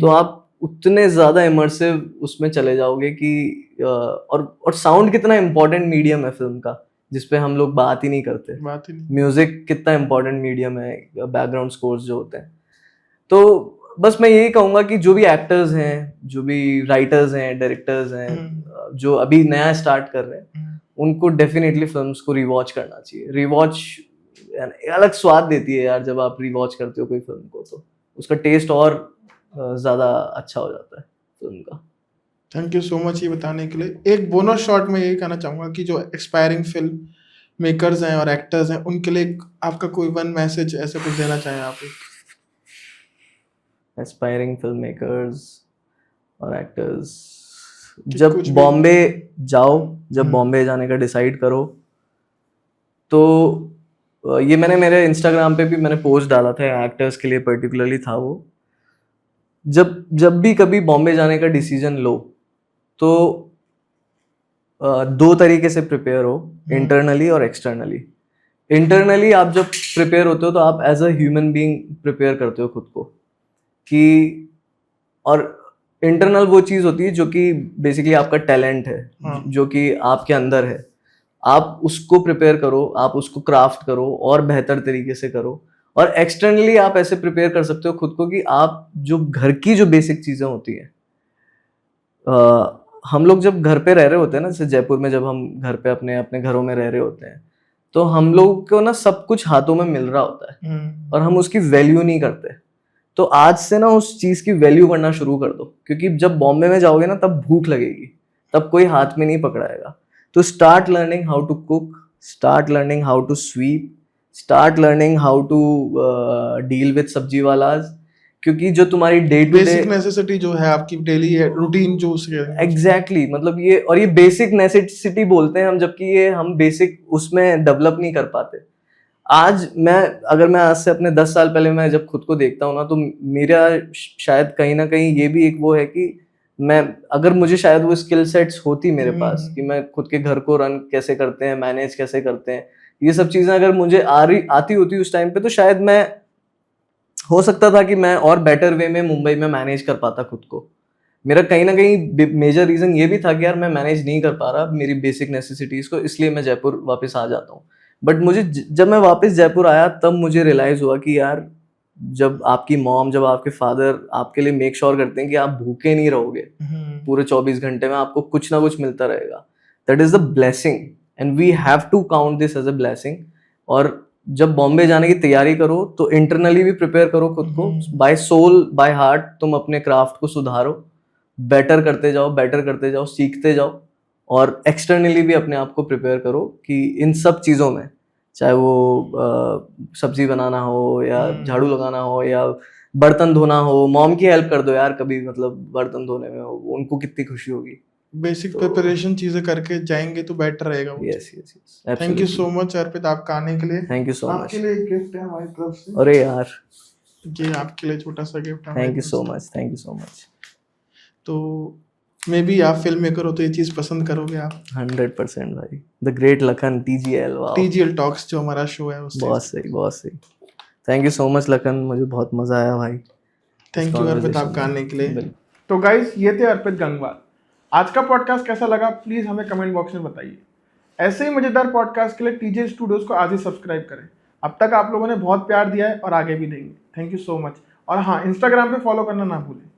B: तो आप उतने ज्यादा इमर्सिव उसमें चले जाओगे कि और साउंड कितना इंपॉर्टेंट मीडियम है फिल्म का। जिसपे हम लोग बात ही नहीं करते।
A: बात ही नहीं।
B: म्यूजिक कितना इम्पोर्टेंट मीडियम है, बैकग्राउंड स्कोर्स जो होते हैं। तो बस मैं यही कहूंगा कि जो भी एक्टर्स हैं, जो भी राइटर्स हैं, डायरेक्टर्स हैं, जो अभी नया स्टार्ट कर रहे हैं, उनको डेफिनेटली फिल्म्स को रिवॉच करना चाहिए। रिवॉच अलग स्वाद देती है यार, जब आप रिवॉच करते हो कोई फिल्म को तो उसका टेस्ट और ज़्यादा अच्छा हो जाता है फिल्म का।
A: थैंक यू सो मच ये बताने के लिए। एक बोनस शॉट में यही कहना चाहूँगा कि जो एक्सपायरिंग फिल्म मेकर्स हैं और एक्टर्स हैं, उनके लिए आपका कोई वन मैसेज ऐसा कुछ देना चाहें आप?
B: एस्पायरिंग फिल्म मेकर्स और एक्टर्स,
A: कि
B: जब
A: कुछ भी-
B: बॉम्बे जाओ, जब बॉम्बे जाने का डिसाइड करो तो ये मैंने मेरे इंस्टाग्राम पे भी मैंने पोस्ट डाला था, एक्टर्स के लिए पर्टिकुलरली था वो। जब भी कभी बॉम्बे जाने का डिसीजन लो तो दो तरीके से प्रिपेयर हो, इंटरनली और एक्सटर्नली। इंटरनली आप जब प्रिपेयर होते हो तो आप as a human being prepare करते हो खुद को कि, और इंटरनल वो चीज़ होती है जो कि बेसिकली आपका टैलेंट है, जो कि आपके अंदर है। आप उसको प्रिपेयर करो, आप उसको क्राफ्ट करो और बेहतर तरीके से करो। और एक्सटर्नली आप ऐसे प्रिपेयर कर सकते हो खुद को कि आप जो घर की जो बेसिक चीज़ें होती हैं, हम लोग जब घर पे रह रहे होते हैं ना, जैसे जयपुर में जब हम घर पे अपने अपने घरों में रह रहे होते हैं, तो हम लोग को ना सब कुछ हाथों में मिल रहा होता है और हम उसकी वैल्यू नहीं करते। तो आज से ना उस चीज़ की वैल्यू करना शुरू कर दो, क्योंकि जब बॉम्बे में जाओगे ना तब भूख लगेगी, तब कोई हाथ में नहीं पकड़ाएगा। तो start learning how to cook, start learning how to sweep, start learning how to deal with sabzi वालाज, क्योंकि जो तुम्हारी day to day
A: basic necessity जो है आपकी डेली रूटीन जो उसके
B: एग्जैक्टली मतलब ये, और ये बेसिक नेसेसिटी बोलते हैं हम, जबकि ये हम बेसिक उसमें डेवलप नहीं कर पाते। आज मैं आज से अपने 10 साल पहले मैं जब खुद को देखता हूँ ना, तो मेरा शायद कहीं ना कहीं ये भी एक वो है कि मैं, अगर मुझे शायद वो स्किल सेट्स होती मेरे पास कि मैं खुद के घर को रन कैसे करते हैं, मैनेज कैसे करते हैं, ये सब चीज़ें अगर मुझे आती होती उस टाइम पे, तो शायद मैं, हो सकता था कि मैं और बेटर वे में मुंबई में मैनेज कर पाता खुद को। मेरा कहीं ना कहीं मेजर रीज़न ये भी था कि यार मैं मैनेज नहीं कर पा रहा मेरी बेसिक नेसेसिटीज़ को, इसलिए मैं जयपुर वापस आ जाता हूँ। बट मुझे जब मैं वापस जयपुर आया तब मुझे रियलाइज़ हुआ कि यार जब आपकी मॉम, जब आपके फादर आपके लिए मेक श्योर करते हैं कि आप भूखे नहीं रहोगे पूरे 24 घंटे में, आपको कुछ ना कुछ मिलता रहेगा, that is the blessing and we have to count this as a blessing. और जब बॉम्बे जाने की तैयारी करो तो इंटरनली भी प्रिपेयर करो खुद को, बाय सोल बाय हार्ट तुम अपने क्राफ्ट को सुधारो, बेटर करते जाओ, सीखते जाओ, और एक्सटर्नली भी अपने आप को प्रिपेयर करो कि इन सब चीज़ों में, चाहे वो सब्जी बनाना हो या झाड़ू लगाना हो या बर्तन धोना हो, मॉम की हेल्प कर दो यार कभी, मतलब बर्तन धोने में उनको कितनी खुशी होगी।
A: बेसिक प्रिपरेशन चीजें करके जाएंगे तो बेटर रहेगा वो।
B: Yes yes yes,
A: thank you so much Arpit आपका आने के लिए।
B: Thank you so much.
A: आपके लिए एक गिफ्ट है हमारी तरफ से।
B: अरे यार,
A: ये आपके लिए छोटा सा गिफ्ट है।
B: Thank you so much, thank you so much.
A: तो मे बी आप फिल्म मेकर हो तो ये चीज पसंद करोगे आप।
B: 100% भाई, the great Lakhan, TGL, wow,
A: TGL talks जो हमारा शो है उससे।
B: बहुत सही, बहुत सही। Thank you so much Lakhan, मुझे बहुत मजा आया भाई।
A: थैंक यू अर्पित
B: conversation
A: आपका आने के लिए।
B: बिल्कुल।
A: तो गाइस ये थे अर्पित गंगवार। आज का पॉडकास्ट कैसा लगा प्लीज हमें कमेंट बॉक्स में बताइए। ऐसे ही मजेदार पॉडकास्ट के लिए TJ स्टूडियोज को आज ही सब्सक्राइब करें। अब तक आप लोगों ने बहुत प्यार दिया है और आगे भी देंगे। Thank you so much. और हाँ, इंस्टाग्राम पे फॉलो करना ना भूलें।